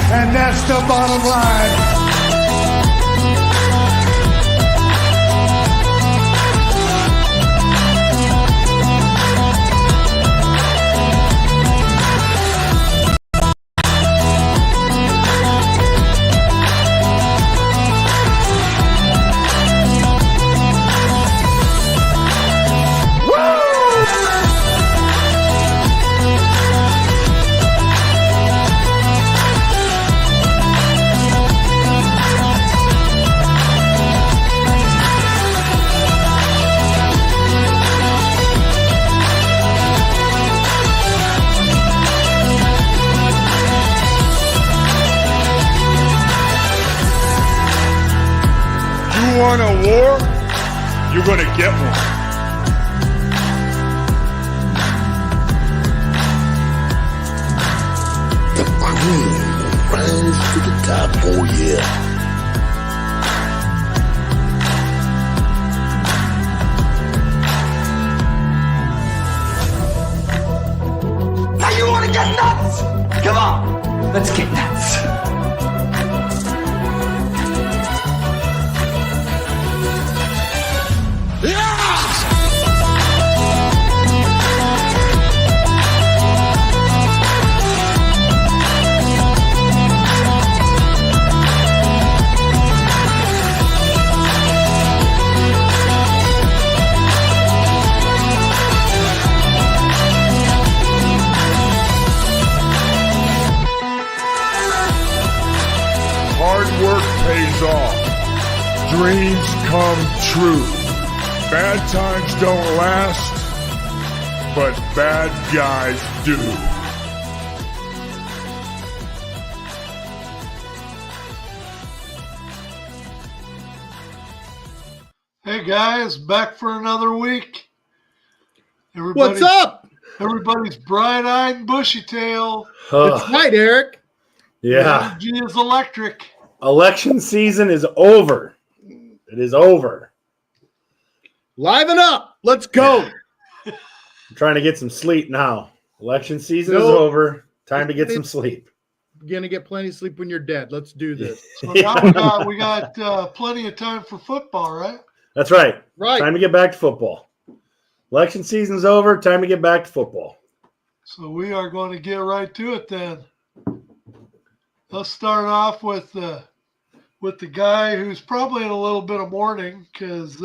And that's the bottom line. You want a war? You're going to get one. The cream will rise to the top, oh yeah. Now you want to get nuts? Come on, let's get nuts. Hard work pays off. Dreams come true. Bad times don't last, but bad guys do. Hey guys, back for another week. What's up? Everybody's bright-eyed and bushy-tailed. That's right, Eric. Yeah. Energy is electric. Election season is over. It is over. Liven up. Let's go. I'm trying to get some sleep now. Election season is No. over. Time to get some sleep. You're going to get plenty of sleep when you're dead. Let's do this. So now we got plenty of time for football, right? That's right. Right. Time to get back to football. Election season's over. Time to get back to football. So we are going to get right to it then. Let's start off with the guy who's probably in a little bit of mourning because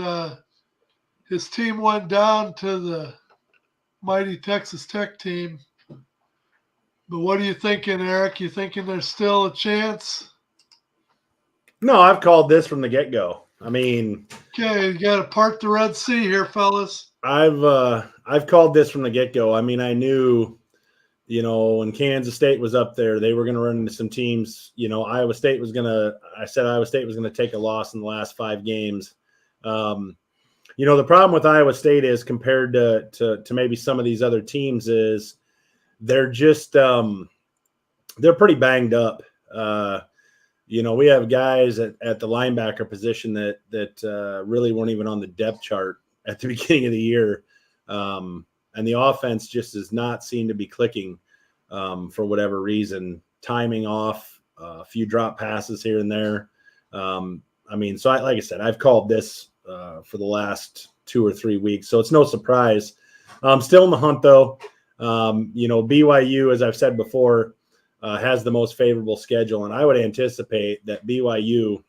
his team went down to the mighty Texas Tech team. But what are you thinking, Eric? You thinking there's still a chance? No, I've called this from the get-go. I mean, Okay, you got to part the Red Sea here, fellas. I've called this from the get-go. I mean, I knew, when Kansas State was up there, they were going to run into some teams. Iowa State was going to take a loss in the last 5 games. The problem with Iowa State is compared to maybe some of these other teams is they're just they're pretty banged up. We have guys at the linebacker position that really weren't even on the depth chart at the beginning of the year. And the offense just does not seem to be clicking for whatever reason. Timing off, a few drop passes here and there. So like I said, I've called this for the last 2 or 3 weeks, so it's no surprise. Still in the hunt, though. BYU, as I've said before, has the most favorable schedule, and I would anticipate that BYU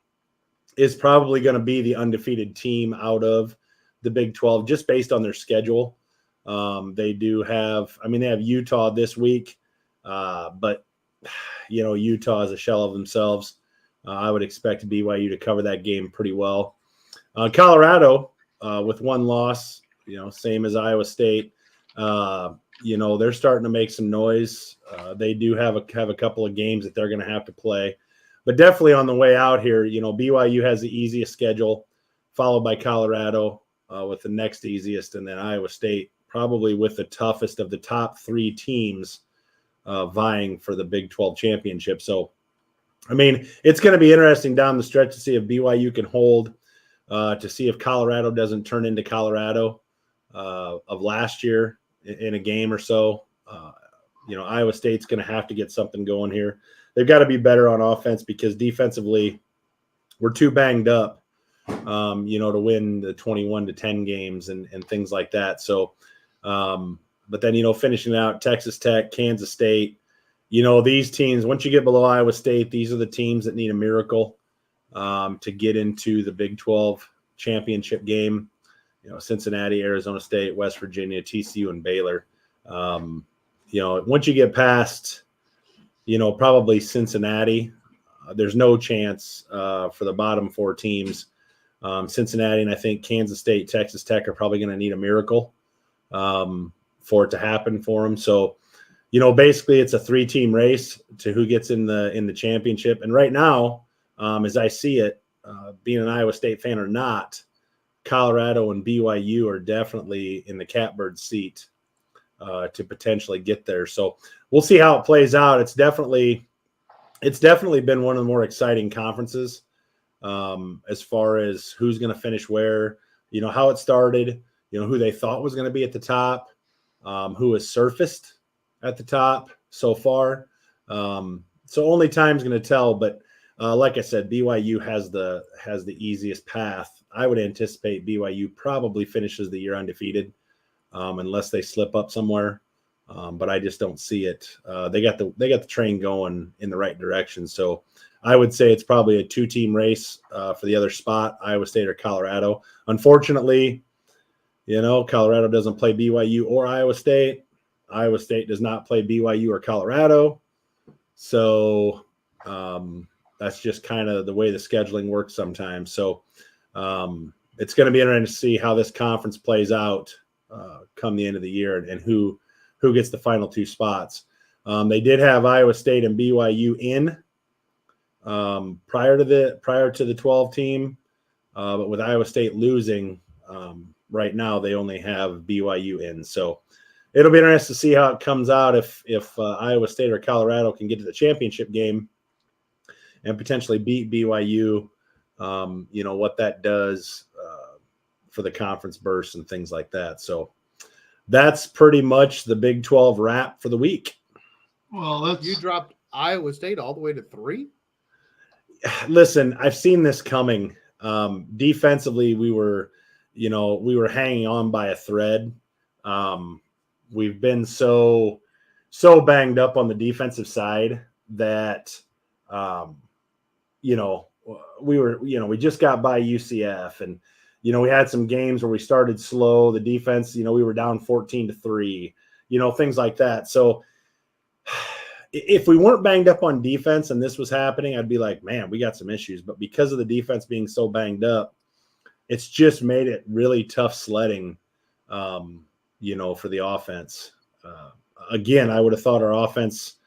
is probably going to be the undefeated team out of the Big 12 just based on their schedule. They have Utah this week, but Utah is a shell of themselves. I would expect BYU to cover that game pretty well. Colorado, with 1 loss, same as Iowa State, they're starting to make some noise. They do have a couple of games that they're going to have to play, but definitely on the way out here, BYU has the easiest schedule, followed by Colorado with the next easiest, and then Iowa State probably with the toughest of the top 3 teams vying for the Big 12 championship. So, it's going to be interesting down the stretch to see if BYU can hold, to see if Colorado doesn't turn into Colorado of last year in a game or so. Iowa State's going to have to get something going here. They've got to be better on offense because defensively we're too banged up, to win the 21-10 games and things like that. So, but then, finishing out Texas Tech, Kansas State, these teams, once you get below Iowa State, these are the teams that need a miracle to get into the Big 12 championship game. Cincinnati, Arizona State, West Virginia, TCU, and Baylor. Once you get past, probably Cincinnati, there's no chance for the bottom four teams. Cincinnati and I think Kansas State, Texas Tech are probably going to need a miracle for it to happen for them. So, basically it's a 3-team race to who gets in the championship. And right now, as I see it, being an Iowa State fan or not, Colorado and BYU are definitely in the catbird seat to potentially get there. So we'll see how it plays out. It's definitely been one of the more exciting conferences as far as who's going to finish where, how it started, who they thought was going to be at the top, who has surfaced at the top so far. So only time's going to tell, but like I said, BYU has the easiest path. I would anticipate BYU probably finishes the year undefeated unless they slip up somewhere. But I just don't see it. They got the train going in the right direction. So I would say it's probably a 2-team race for the other spot, Iowa State or Colorado. Unfortunately, Colorado doesn't play BYU or Iowa State. Iowa State does not play BYU or Colorado. So that's just kind of the way the scheduling works sometimes. So it's going to be interesting to see how this conference plays out come the end of the year and who gets the final 2 spots. They did have Iowa State and BYU in prior to the 12 team, but with Iowa State losing right now, they only have BYU in. So it'll be interesting to see how it comes out if Iowa State or Colorado can get to the championship game and potentially beat BYU. What that does for the conference burst and things like that. So that's pretty much the Big 12 wrap for the week. Well, You dropped Iowa State all the way to 3? Listen, I've seen this coming. Defensively, we were hanging on by a thread. We've been so banged up on the defensive side that, we just got by UCF and, we had some games where we started slow. The defense, we were down 14-3, things like that. So if we weren't banged up on defense and this was happening, I'd be like, man, we got some issues. But because of the defense being so banged up, it's just made it really tough sledding, for the offense. Again, I would have thought our offense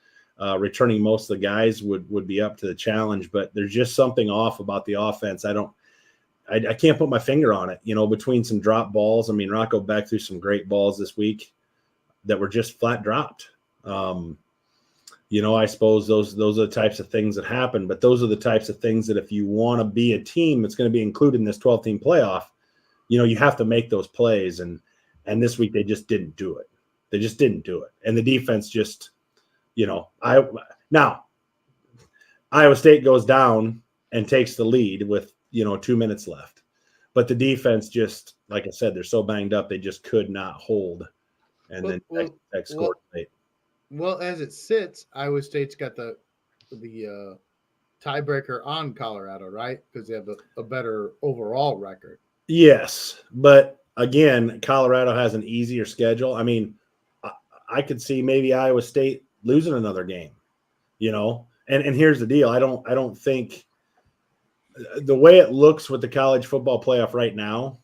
returning most of the guys would be up to the challenge, but there's just something off about the offense. I can't put my finger on it, between some drop balls. I mean, Rocco Beck threw some great balls this week that were just flat dropped. I suppose those are the types of things that happen, but those are the types of things that if you want to be a team that's going to be included in this 12-team playoff, you have to make those plays. And this week they just didn't do it. They just didn't do it. And the defense just, now Iowa State goes down and takes the lead with, 2 minutes left. But the defense just, like I said, they're so banged up, they just could not hold. And then Tech scored late. Well, as it sits, Iowa State's got the tiebreaker on Colorado, right? Because they have a better overall record. Yes, but again, Colorado has an easier schedule. I mean, I could see maybe Iowa State losing another game, And here's the deal: I don't think the way it looks with the college football playoff right now,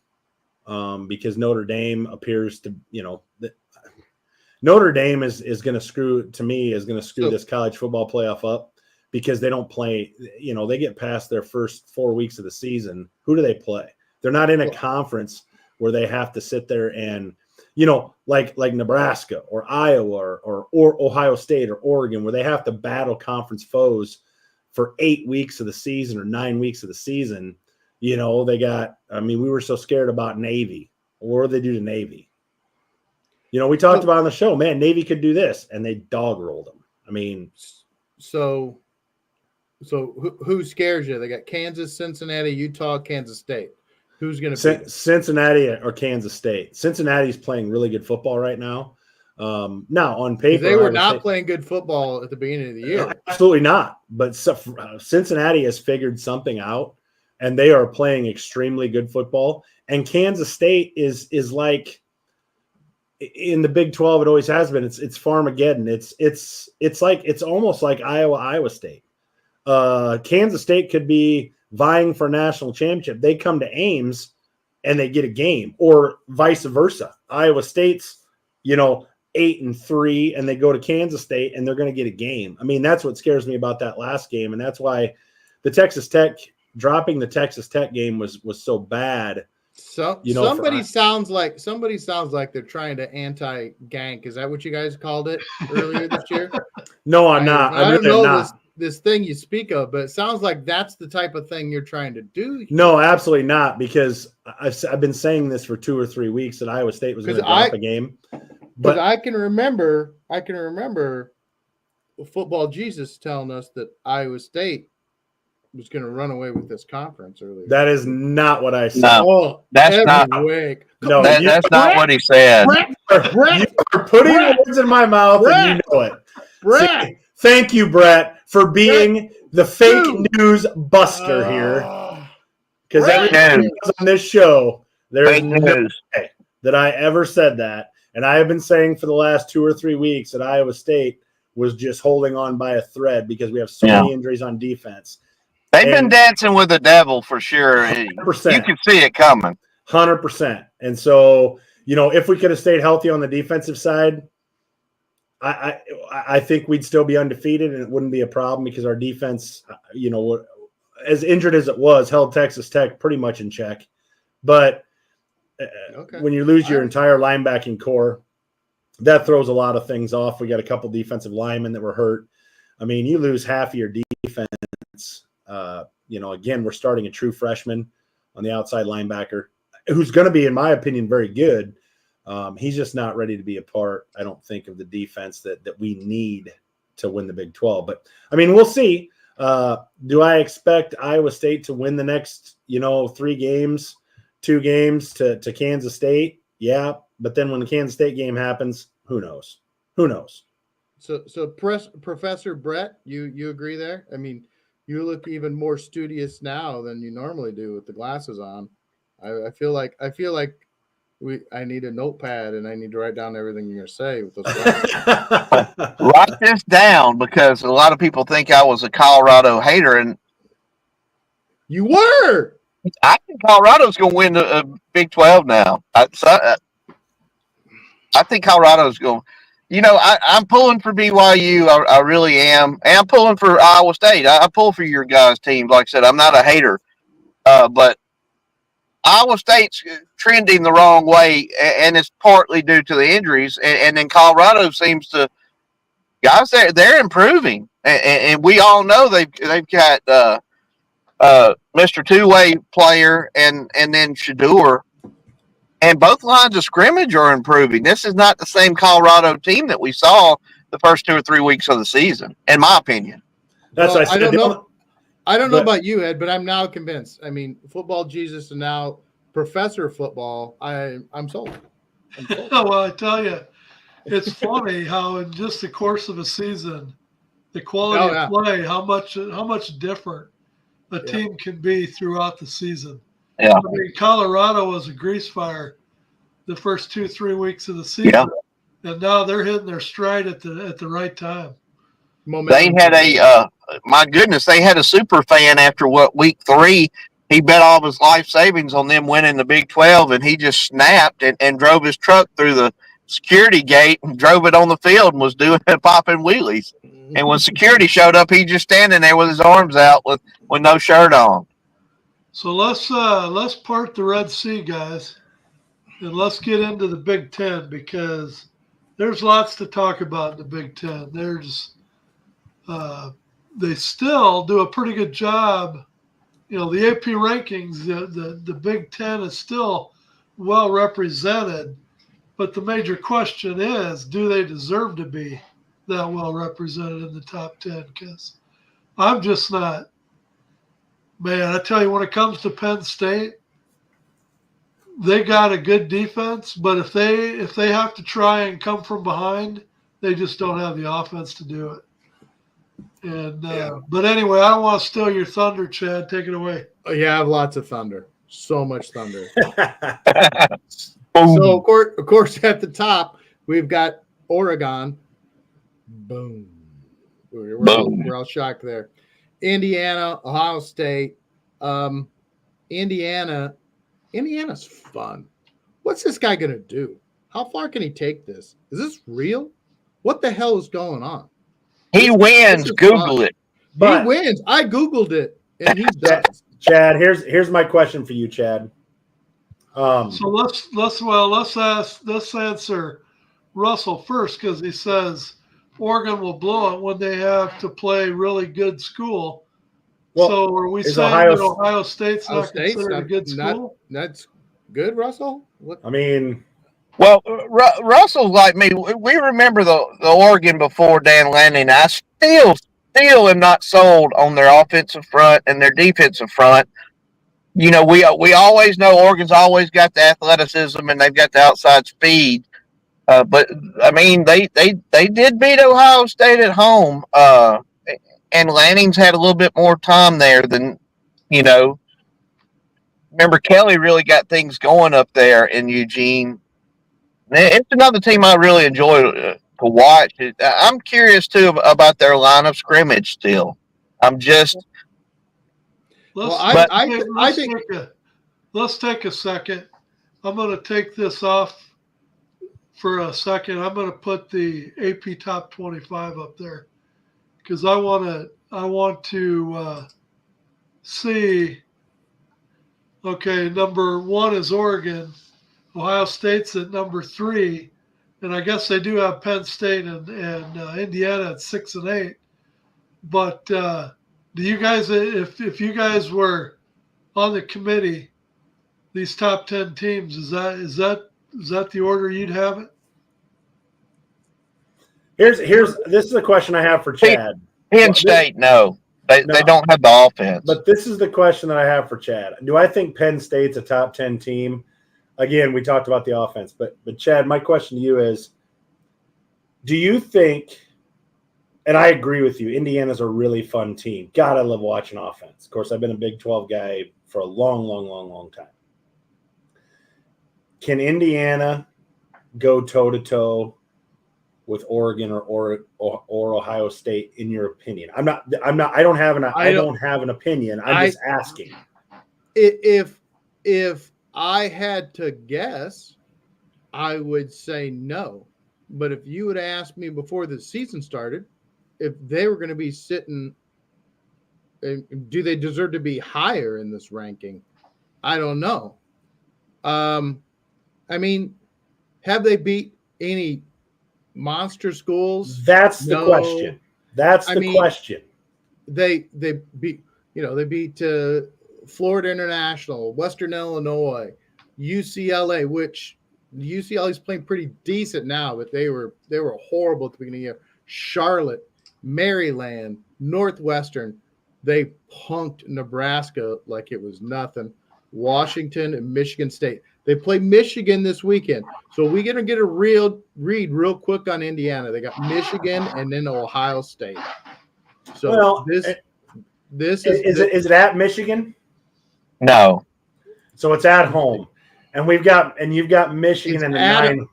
because Notre Dame appears to, Notre Dame is going to screw this college football playoff up because they don't play, they get past their first 4 weeks of the season. Who do they play? They're not in a conference where they have to sit there and, like Nebraska or Iowa or Ohio State or Oregon, where they have to battle conference foes for 8 weeks of the season or 9 weeks of the season. We were so scared about Navy. What do they do to Navy? we talked about on the show, man, Navy could do this, and they dog rolled them. I mean, so who scares you? They got Kansas, Cincinnati, Utah, Kansas State. Who's going to beat Cincinnati or Kansas State? Cincinnati's playing really good football right now. Now, on paper, they were not playing good football at the beginning of the year. Absolutely not. But Cincinnati has figured something out, and they are playing extremely good football. And Kansas State is like in the Big 12. It always has been. It's Farmageddon. It's almost like Iowa State. Kansas State could be vying for a national championship. They come to Ames and they get a game, or vice versa. Iowa State's 8-3, and they go to Kansas State and they're going to get a game. I mean, that's what scares me about that last game, and that's why the Texas Tech dropping the Texas Tech game was so bad. So somebody sounds like they're trying to anti-gank. Is that what you guys called it earlier this year? No, I'm not. I don't know this thing you speak of, but it sounds like that's the type of thing you're trying to do here. No, absolutely not, because I've been saying this for 2 or 3 weeks that Iowa State was going to drop a game. But I can remember Football Jesus telling us that Iowa State was going to run away with this conference earlier. That is not what I said. No, that's not what he said. You are putting words in my mouth, and you know it. Brett. See, thank you, Brett, for being the fake news buster here. Because everything on this show, there's no way that I ever said that. And I have been saying for the last 2 or 3 weeks that Iowa State was just holding on by a thread because we have so many injuries on defense. They've been dancing with the devil for sure. 100%. You can see it coming. 100%. And so, if we could have stayed healthy on the defensive side, I think we'd still be undefeated, and it wouldn't be a problem because our defense, as injured as it was, held Texas Tech pretty much in check. But when you lose your entire linebacking core, that throws a lot of things off. We got a couple defensive linemen that were hurt. I mean, you lose half of your defense. Again, we're starting a true freshman on the outside linebacker who's going to be, in my opinion, very good. He's just not ready to be a part, I don't think, of the defense that we need to win the Big 12. But, I mean, we'll see. Do I expect Iowa State to win the next, 3 games, 2 games to Kansas State? Yeah. But then when the Kansas State game happens, who knows? So Professor Brett, you agree there? I mean, you look even more studious now than you normally do with the glasses on. I feel like I need a notepad and I need to write down everything you're going to say with those glasses. Write this down because a lot of people think I was a Colorado hater, and you were. I think Colorado's going to win the Big 12 now. I think Colorado's going. I'm pulling for BYU. I really am. And I'm pulling for Iowa State. I pull for your guys' teams. Like I said, I'm not a hater, but Iowa State's trending the wrong way, and it's partly due to the injuries. And then Colorado seems to guys they're improving, and we all know they've got Mr. Two-way player and then Shador. And both lines of scrimmage are improving. This is not the same Colorado team that we saw the first 2 or 3 weeks of the season, in my opinion. That's what I said. I don't know about you, Ed, but I'm now convinced. I mean, Football Jesus and now Professor Football, I'm sold. Well, I tell you, it's funny how in just the course of a season, the quality of play, how much different a team can be throughout the season. Yeah. I mean, Colorado was a grease fire the first 2-3 weeks of the season, and now they're hitting their stride at the right time. They had my goodness, they had a super fan after week 3. He bet all of his life savings on them winning the Big 12, and he just snapped and drove his truck through the security gate and drove it on the field and was doing popping wheelies. And when security showed up, he just standing there with his arms out with no shirt on. So let's part the Red Sea, guys, and let's get into the Big Ten because there's lots to talk about in the Big Ten. They still do a pretty good job. The AP rankings, the Big Ten is still well represented, But the major question is, do they deserve to be that well represented in the top 10? Because I'm just not. Man, I tell you, when it comes to Penn State, they got a good defense, but if they have to try and come from behind, they just don't have the offense to do it. And but anyway, I don't want to steal your thunder, Chad. Take it away. Oh, yeah, I have lots of thunder. So much thunder. Boom. So of course, at the top we've got Oregon. Boom. We're all shocked there. Indiana, Ohio State. Indiana's fun. What's this guy gonna do? How far can he take this? Is this real? What the hell is going on? He wins. Google it. But- he wins. I Googled it, and he does. Chad, here's my question for you, Chad. So let's answer Russell first, because he says Oregon will blow it when they have to play really good school. Well, so are we is saying Ohio- that Ohio State's Ohio not State's considered a good school? That's good, Russell. What? I mean, Well, Russell's like me. We remember the Oregon before Dan Lanning. I still am not sold on their offensive front and their defensive front. You know, we always know Oregon's always got the athleticism and they've got the outside speed. But I mean, they did beat Ohio State at home. And Lanning's had a little bit more time there than, you know. Remember, Kelly really got things going up there in Eugene. It's another team I really enjoy to watch. I'm curious too about their line of scrimmage. Still, I'm just. Let's take a second. I'm going to take this off for a second. I'm going to put the AP Top 25 up there because I want to see. Okay, number 1 is Oregon. Ohio State's at number 3, and I guess they do have Penn State and Indiana at 6 and 8. But do you guys, if you guys were on the committee, these top 10 teams, is that the order you'd have it? this is a question I have for Chad. Penn State, no. They don't have the offense. But this is the question that I have for Chad. Do I think Penn State's a top 10 team? Again, we talked about the offense, but Chad, my question to you is, do you think, and I agree with you, Indiana's a really fun team. God, I love watching offense. Of course, I've been a Big 12 guy for a long time. Can Indiana go toe-to-toe with Oregon or Ohio State, in your opinion? I don't have an opinion. I'm just asking. If I had to guess, I would say no. But if you would ask me before the season started, if they were going to be sitting, do they deserve to be higher in this ranking? I don't know. I mean, have they beat any monster schools? That's the question. That's the question. They beat Florida International, Western Illinois, UCLA, which UCLA is playing pretty decent now, but they were horrible at the beginning of the year. Charlotte, Maryland, Northwestern, they punked Nebraska like it was nothing. Washington and Michigan State. They play Michigan this weekend. So we're going to get a real quick on Indiana. They got Michigan and then Ohio State. So this is it at Michigan? No. So it's at home. And you've got Michigan and the 9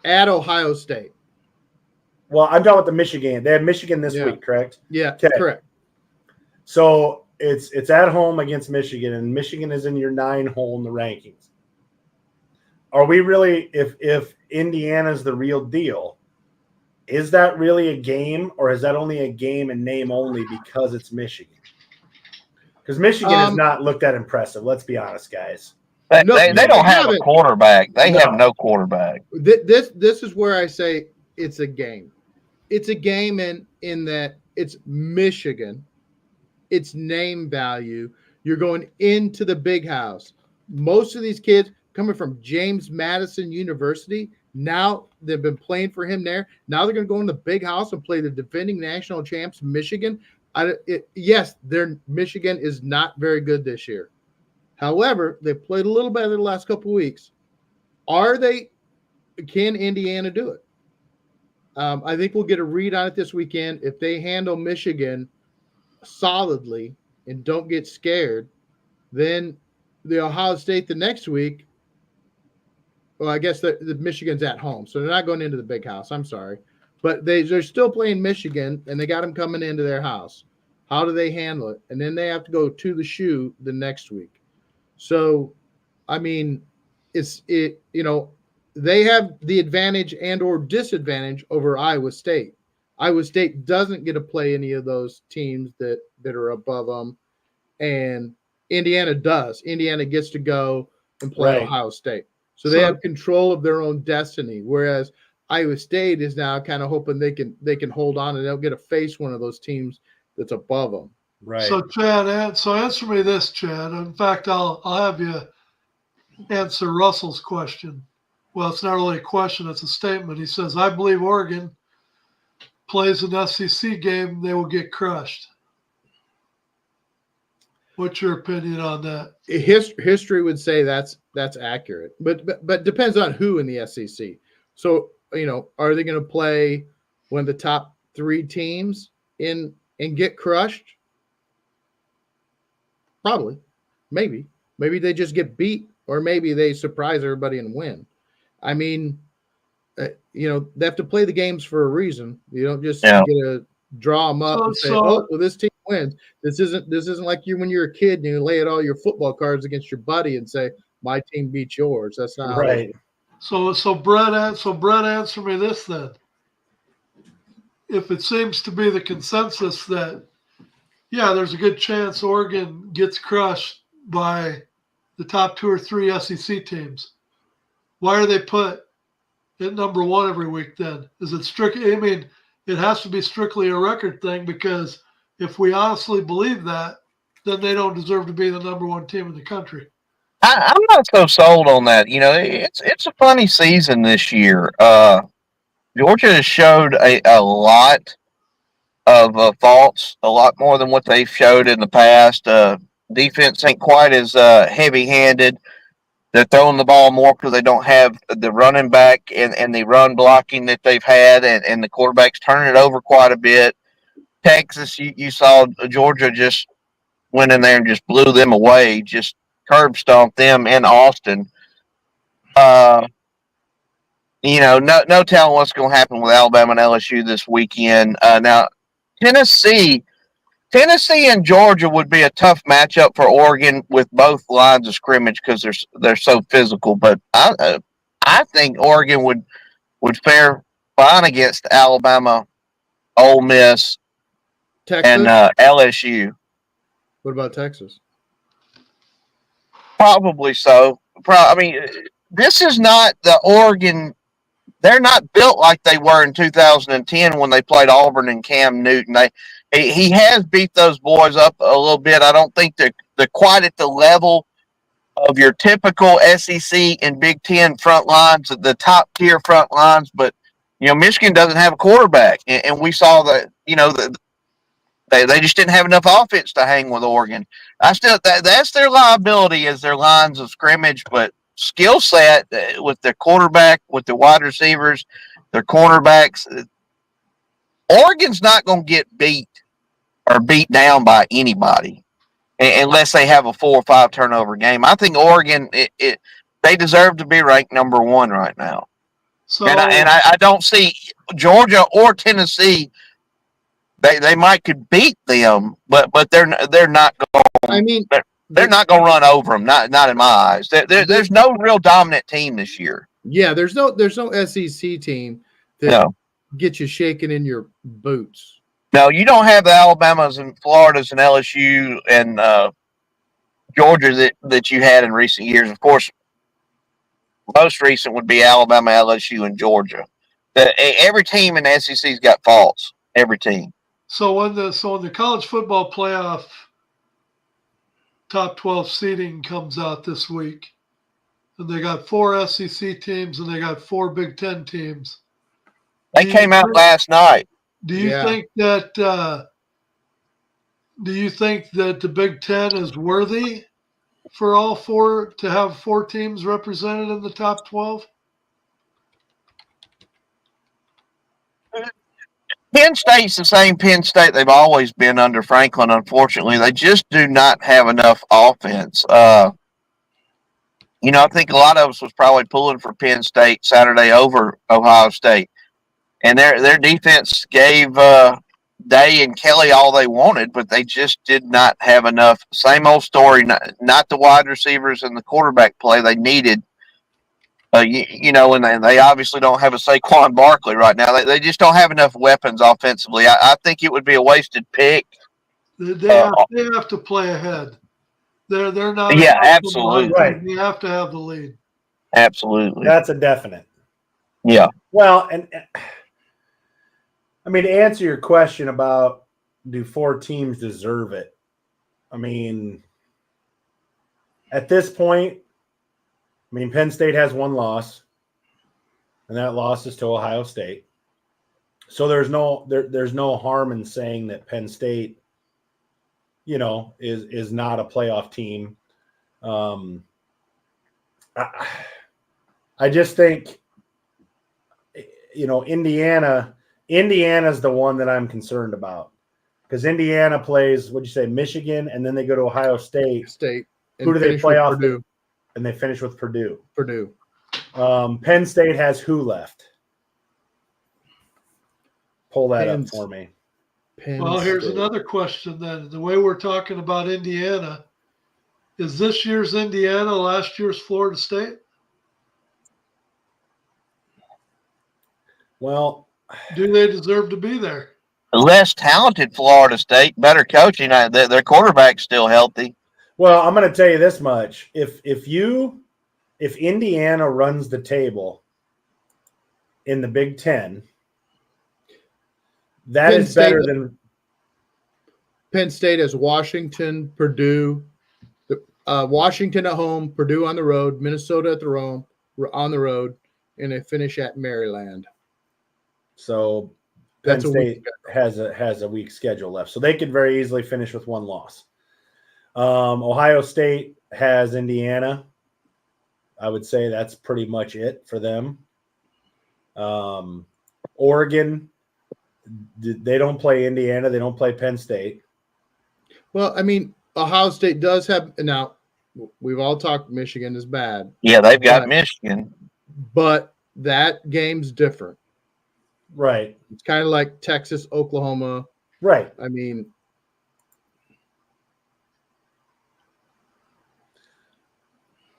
at Ohio State. Well, I'm talking about the Michigan. They have Michigan this week, correct? Yeah, okay. Correct. So it's at home against Michigan, and Michigan is in your 9 hole in the rankings. Are we really, if Indiana's the real deal, is that really a game, or is that only a game in name only because it's Michigan? Because Michigan is not looked at impressive. Let's be honest, guys. They don't have a quarterback. They have no quarterback. This is where I say it's a game. It's a game in that it's Michigan. It's name value. You're going into the big house. Most of these kids coming from James Madison University, Now they've been playing for him there. Now they're going to go in the big house and play the defending national champs, Michigan. Yes, Michigan is not very good this year. However, they played a little better the last couple of weeks. Can Indiana do it? I think we'll get a read on it this weekend. If they handle Michigan solidly and don't get scared, then the Ohio State the next week. Well, I guess the Michigan's at home, so they're not going into the big house. I'm sorry, but they're still playing Michigan, and they got them coming into their house. How do they handle it? And then they have to go to the shoe the next week. So, I mean, they have the advantage and or disadvantage over Iowa State. Iowa State doesn't get to play any of those teams that are above them, and Indiana does. Indiana gets to go and play Right. Ohio State. So they have control of their own destiny, whereas Iowa State is now kind of hoping they can hold on and they'll get to face one of those teams that's above them. Right. So Chad, so answer me this, Chad. In fact, I'll have you answer Russell's question. Well, it's not really a question; it's a statement. He says, "I believe Oregon plays an SEC game, they will get crushed." What's your opinion on that? History would say that's accurate, but depends on who in the SEC. So are they going to play one of the top 3 teams and get crushed? Probably, maybe they just get beat, or maybe they surprise everybody and win. I mean, they have to play the games for a reason. You don't just get to draw them up and say, "Oh, well, this team wins." This isn't like when you're a kid and you lay out all your football cards against your buddy and say, "My team beats yours." That's not right. So Brett, answer me this then. If it seems to be the consensus that, yeah, there's a good chance Oregon gets crushed by the top 2 or 3 SEC teams, why are they put at number 1 every week then? Is it strictly, I mean, it has to be strictly a record thing, because if we honestly believe that, then they don't deserve to be the number 1 team in the country. I'm not so sold on that. It's a funny season this year. Georgia has showed a lot of faults, a lot more than what they've showed in the past. Defense ain't quite as heavy-handed. They're throwing the ball more because they don't have the running back and the run blocking that they've had, and the quarterback's turning it over quite a bit. Texas, you saw Georgia just went in there and just blew them away, just curb stomped them in Austin. No telling what's going to happen with Alabama and LSU this weekend. Now, Tennessee and Georgia would be a tough matchup for Oregon with both lines of scrimmage because they're so physical. But I think Oregon would fare fine against Alabama, Ole Miss, Texas? and LSU. What about Texas? Probably so. I mean, this is not the Oregon. They're not built like they were in 2010 when they played Auburn and Cam Newton. He has beat those boys up a little bit. I don't think they're quite at the level of your typical SEC and Big Ten front lines, the top tier front lines. But Michigan doesn't have a quarterback, and we saw that. They just didn't have enough offense to hang with Oregon. That's their liability as their lines of scrimmage, but skill set with their quarterback, with the wide receivers, their cornerbacks. Oregon's not going to get beat or beat down by anybody unless they have a 4 or 5 turnover game. I think Oregon, they deserve to be ranked number 1 right now. So, and I don't see Georgia or Tennessee. They might could beat them, but they're not going. I mean, they're not going to run over them. Not in my eyes. There's no real dominant team this year. Yeah, there's no SEC team that gets you shaking in your boots. No, you don't have the Alabamas and Floridas and LSU and Georgia that you had in recent years. Of course, most recent would be Alabama, LSU, and Georgia. Every team in the SEC's got faults. Every team. So when the college football playoff top 12 seeding comes out this week, and they got 4 SEC teams, and they got 4 Big Ten teams. They came out last night. Do you Yeah. think that? Do you think that the Big Ten is worthy for all 4 to have 4 teams represented in the top 12? Penn State's the same Penn State they've always been under Franklin. Unfortunately, they just do not have enough offense. I think a lot of us was probably pulling for Penn State Saturday over Ohio State, and their defense gave Day and Kelly all they wanted, but they just did not have enough. Same old story. Not the wide receivers and the quarterback play they needed. And they obviously don't have a Saquon Barkley right now. They just don't have enough weapons offensively. I think it would be a wasted pick. They have to play ahead. They're not. Yeah, absolutely. Right. They have to have the lead. Absolutely. That's a definite. Yeah. Well, and I mean, to answer your question about do 4 teams deserve it? I mean, at this point, Penn State has 1 loss, and that loss is to Ohio State. So there's no harm in saying that Penn State, is not a playoff team. I just think, Indiana's the one that I'm concerned about, because Indiana plays, what'd you say, Michigan, and then they go to Ohio State. Who do they play off? Purdue. And they finish with Purdue. Purdue. Penn State has who left? Pull that up for me. Well, here's another question then. The way we're talking about Indiana, is this year's Indiana last year's Florida State? Well, do they deserve to be there? Less talented Florida State, better coaching. Their quarterback's still healthy. Well, I'm going to tell you this much: if Indiana runs the table in the Big Ten, that is better than Penn State has Washington, Purdue, Washington at home, Purdue on the road, Minnesota on the road, and they finish at Maryland. So Penn State has a weak schedule left, so they could very easily finish with 1 loss. Ohio State has Indiana. I would say that's pretty much it for them. Oregon, they don't play Indiana. They don't play Penn State. Well, Ohio State does have – now, we've all talked Michigan is bad. Yeah, they've got Michigan. But that game's different. Right. It's kind of like Texas, Oklahoma. Right.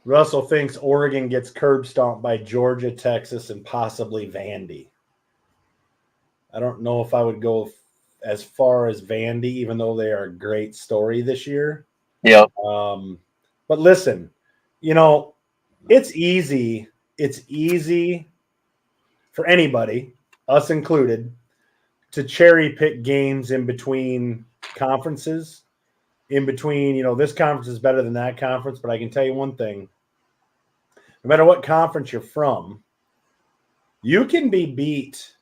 Russell thinks Oregon gets curb stomped by Georgia, Texas, and possibly Vandy. I don't know if I would go as far as Vandy, even though they are a great story this year. Yeah. But listen, it's easy. It's easy for anybody, us included, to cherry pick games in between conferences. In between, this conference is better than that conference, but I can tell you one thing. No matter what conference you're from, you can be beat.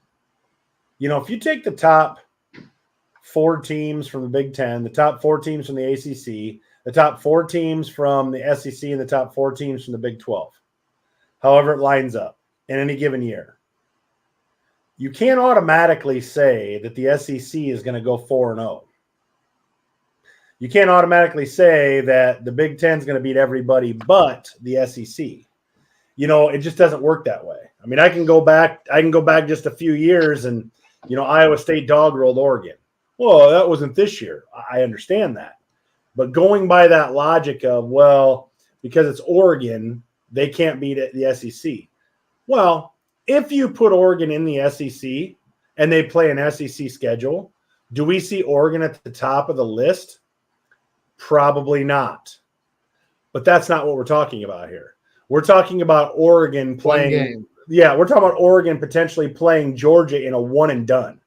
If you take the top 4 teams from the Big Ten, the top 4 teams from the ACC, the top 4 teams from the SEC, and the top 4 teams from the Big 12, however it lines up in any given year, you can't automatically say that the SEC is going to go 4-0. You can't automatically say that the Big Ten is going to beat everybody but the SEC. It just doesn't work that way. I can go back just a few years and, Iowa State dog rolled Oregon. Well, that wasn't this year. I understand that. But going by that logic of, well, because it's Oregon, they can't beat the SEC. Well, if you put Oregon in the SEC and they play an SEC schedule, do we see Oregon at the top of the list? Probably not. But that's not what we're talking about here. We're talking about Oregon playing. Yeah, we're talking about Oregon potentially playing Georgia in a one and done.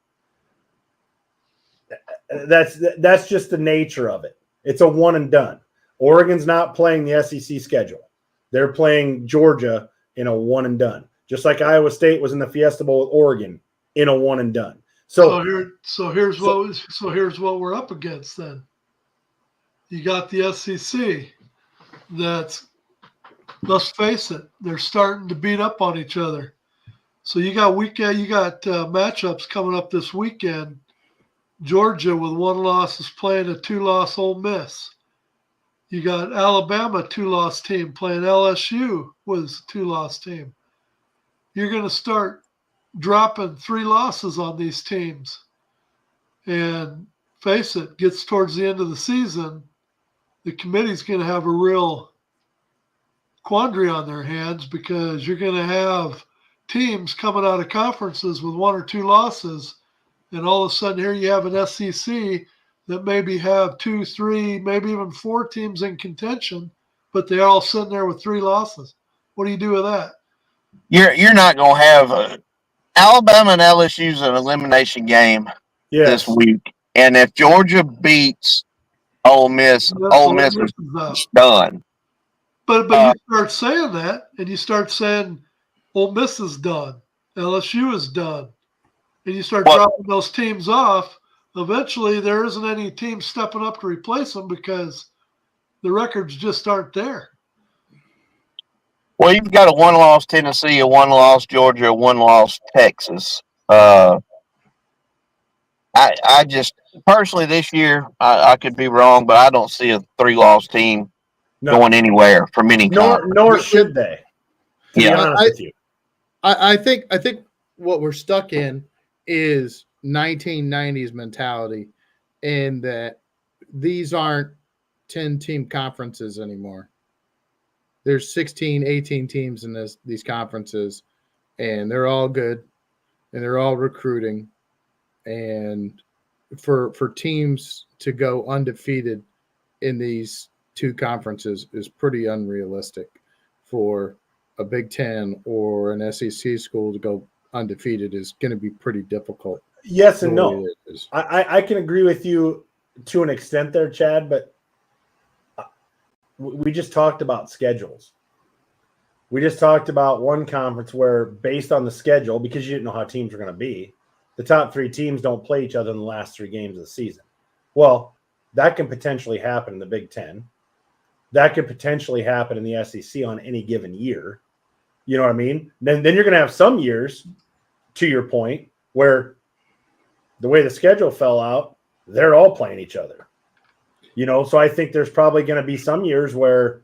That's just the nature of it. It's a one and done. Oregon's not playing the SEC schedule. They're playing Georgia in a one and done, just like Iowa State was in the Fiesta Bowl with Oregon in a one and done. So here's what we're up against then. You got the SEC that's, let's face it, they're starting to beat up on each other. So you got matchups coming up this weekend. Georgia with 1 loss is playing a 2-loss Ole Miss. You got Alabama 2-loss team playing LSU was a 2-loss team. You're going to start dropping 3 losses on these teams. And face it, gets towards the end of the season, the committee's going to have a real quandary on their hands, because you're going to have teams coming out of conferences with 1 or 2 losses, and all of a sudden here you have an SEC that maybe have 2, 3, maybe even 4 teams in contention, but they're all sitting there with 3 losses. What do you do with that? You're not going to have Alabama and LSU's an elimination game this week, and if Georgia beats Ole Miss is done. But you start saying that, and you start saying Ole Miss is done, LSU is done, and you start dropping those teams off. Eventually, there isn't any team stepping up to replace them because the records just aren't there. Well, you've got a 1-loss Tennessee, a 1-loss Georgia, a 1-loss Texas. I just personally this year, I could be wrong, but I don't see a 3-loss team going anywhere from any conference. Nor should they. To be honest with you. I think what we're stuck in is 1990s mentality, in that these aren't 10-team conferences anymore. There's 16, 18 teams in these conferences, and they're all good, and they're all recruiting. And for teams to go undefeated in these 2 conferences is pretty unrealistic. For a Big Ten or an SEC school to go undefeated is going to be pretty difficult. Yes and no. I can agree with you to an extent there, Chad, but we just talked about schedules. We just talked about one conference where, based on the schedule, because you didn't know how teams were going to be, the top 3 teams don't play each other in the last 3 games of the season. Well, that can potentially happen in the Big Ten. That could potentially happen in the SEC on any given year. You know what I mean? Then you're going to have some years, to your point, where the way the schedule fell out, they're all playing each other. So I think there's probably going to be some years where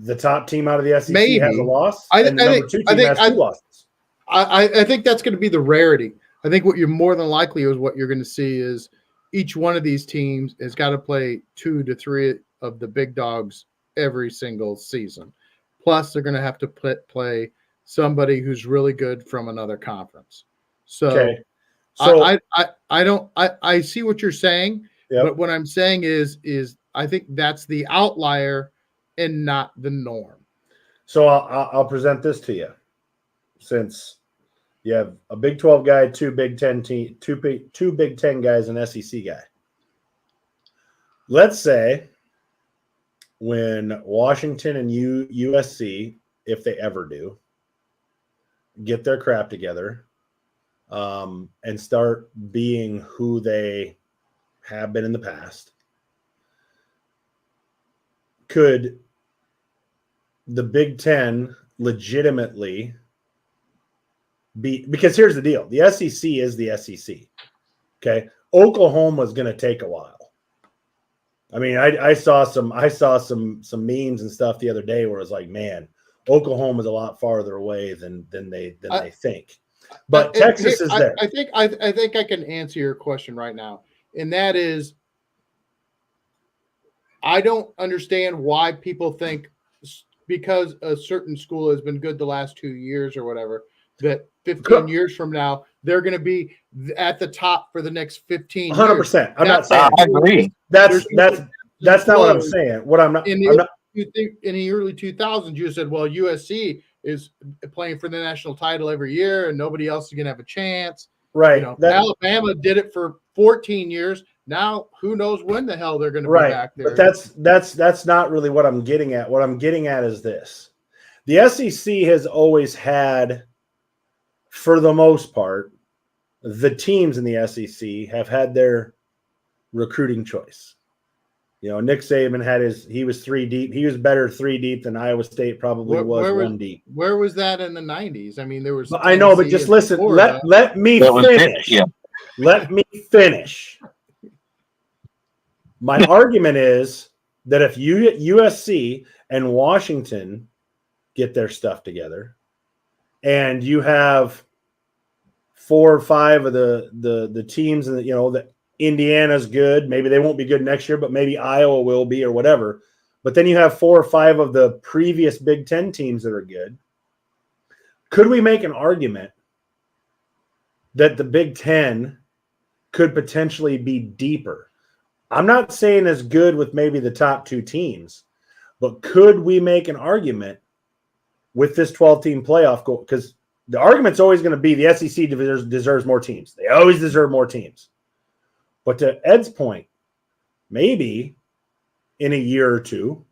the top team out of the SEC has a loss, and the number 2 team has 2 losses. I think that's going to be the rarity. I think what you're more than likely is what you're going to see is each one of these teams has got to play 2 to 3 of the big dogs every single season. Plus, they're going to have to play somebody who's really good from another conference. So, I see what you're saying, but what I'm saying is I think that's the outlier and not the norm. So I'll present this to you. Since you have a Big 12 guy, 2 Big 10 two Big 10 guys, an SEC guy. Let's say when Washington and USC, if they ever do, get their crap together and start being who they have been in the past, could the Big Ten legitimately be, because here's the deal, the SEC is the SEC. Okay. Oklahoma's going to take a while. I mean, I saw some memes and stuff the other day where it was like, man, Oklahoma's a lot farther away than they think. But Texas is there. I think I can answer your question right now. And that is, I don't understand why people think because a certain school has been good the last 2 years or whatever, that 15 years from now, they're going to be at the top for the next 15 years. 100%. I'm not saying. I agree. That's not what I'm saying. What I'm not. You think in the early 2000s, you said, well, USC is playing for the national title every year and nobody else is going to have a chance. Right. Alabama did it for 14 years. Now, who knows when the hell they're going to be Right. back there? But that's not really what I'm getting at. What I'm getting at is this. The SEC has always had, for the most part, the teams in the SEC have had their recruiting choice. You know, Nick Saban he was 3 deep. He was better 3 deep than Iowa State probably was 1 deep. Where was that in the 90s? I mean, there was. I know, but just listen. Let me finish. Yeah. Let me finish. My argument is that if USC and Washington get their stuff together, and you have 4 or 5 of the teams, and that Indiana's good. Maybe they won't be good next year, but maybe Iowa will be or whatever. But then you have 4 or 5 of the previous Big Ten teams that are good. Could we make an argument that the Big Ten could potentially be deeper? I'm not saying as good with maybe the top 2 teams, but could we make an argument with this 12-team playoff goal? Because the argument's always going to be the SEC deserves more teams. They always deserve more teams. But to Ed's point, maybe in a year or 2,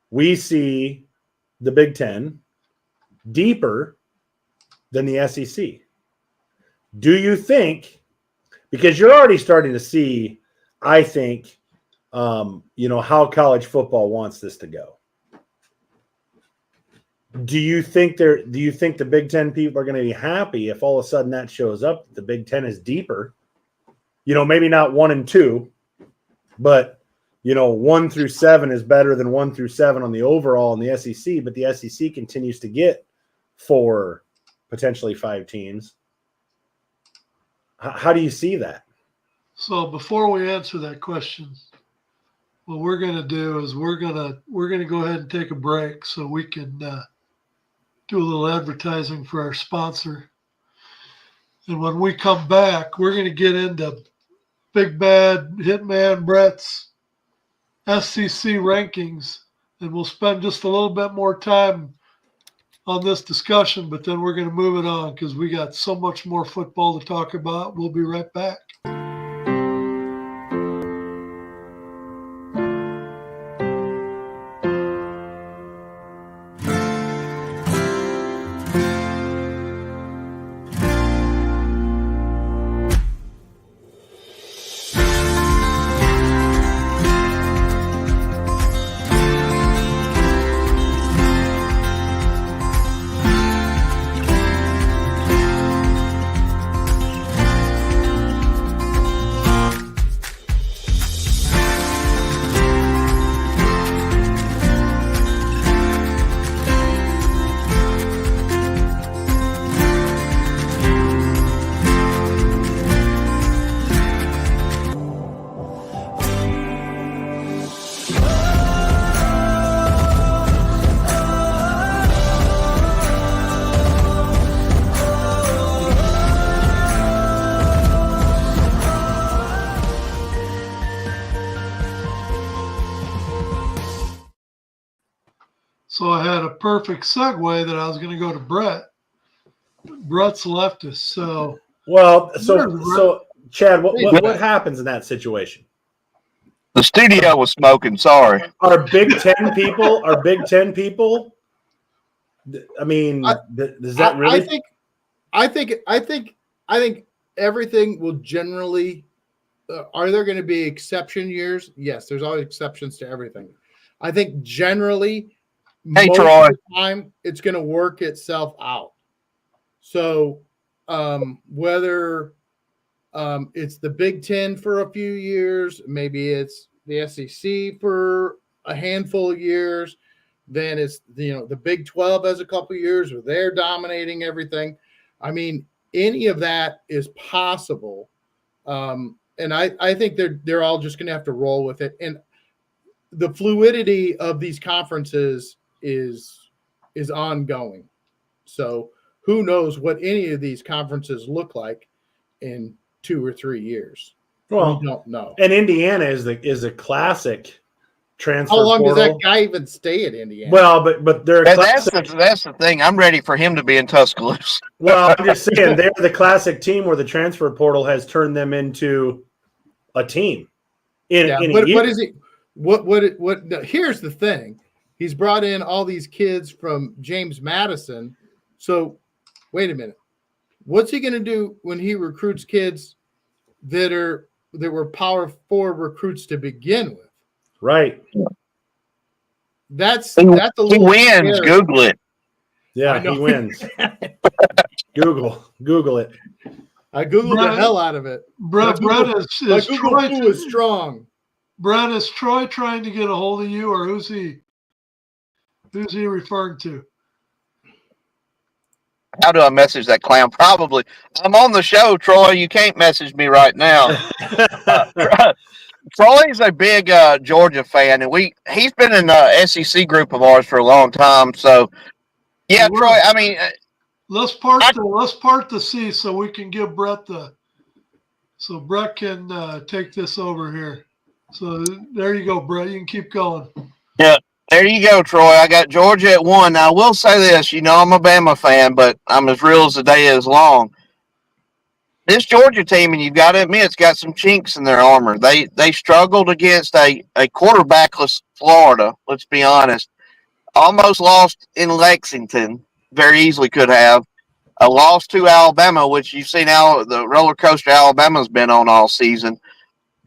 we see the Big Ten deeper than the SEC. Do you think, because you're already starting to see, I think, how college football wants this to go. Do you think the Big Ten people are going to be happy if all of a sudden that shows up? The Big Ten is deeper. Maybe not 1 and 2, but 1 through 7 is better than 1 through 7 on the overall in the SEC. But the SEC continues to get 4, potentially 5 teams. How do you see that? So before we answer that question, what we're going to do is we're going to go ahead and take a break so we can do a little advertising for our sponsor. And when we come back, we're going to get into Big Bad Hitman Brett's SEC rankings, and we'll spend just a little bit more time on this discussion, but then we're going to move it on because we got so much more football to talk about. We'll be right back. So I had a perfect segue that I was going to go to Brett. Brett's left us. So Chad, what happens in that situation? The studio was smoking. Sorry. Are Big Ten people? I mean, does that really? I think everything will generally. Are there going to be exception years? Yes, there's always exceptions to everything. I think generally, most Troy. of the time, it's going to work itself out. So whether it's the Big Ten for a few years, maybe it's the SEC for a handful of years, then it's the Big 12 has a couple of years where they're dominating everything. I mean, any of that is possible, and I think they're all just going to have to roll with it. And the fluidity of these conferences is ongoing. So who knows what any of these conferences look like in 2 or 3 years? Well, we don't know. And Indiana is a classic transfer. How long portal. does that guy even stay at Indiana? Well, but they're that's the thing. I'm ready for him to be in Tuscaloosa. Well, I'm just saying they're the classic team where the transfer portal has turned them into a team in a but year. what is it? What? No, here's the thing: he's brought in all these kids from James Madison. So, wait a minute. What's he going to do when he recruits kids that were Power 4 recruits to begin with? Right. That's He a little wins. scary. Google it. Yeah, he wins. Google it. I googled the hell out of it. Brett, is Google Troy is strong. Brett, is Troy trying to get a hold of you, or who's he referring to? How do I message that clown? Probably. I'm on the show, Troy. You can't message me right now. Troy's a big Georgia fan, and he's been in the SEC group of ours for a long time. So, yeah, Well, Troy. I mean, let's part the C so we can give Brett so Brett can take this over here. So there you go, Brett. You can keep going. yeah, there you go, Troy. I got Georgia at 1. Now, I will say this. I'm a Bama fan, but I'm as real as the day is long. This Georgia team, and you've got to admit, it's got some chinks in their armor. They struggled against a quarterbackless Florida. Let's be honest. Almost lost in Lexington. Very easily could have. A loss to Alabama, which you've seen how the roller coaster Alabama's been on all season.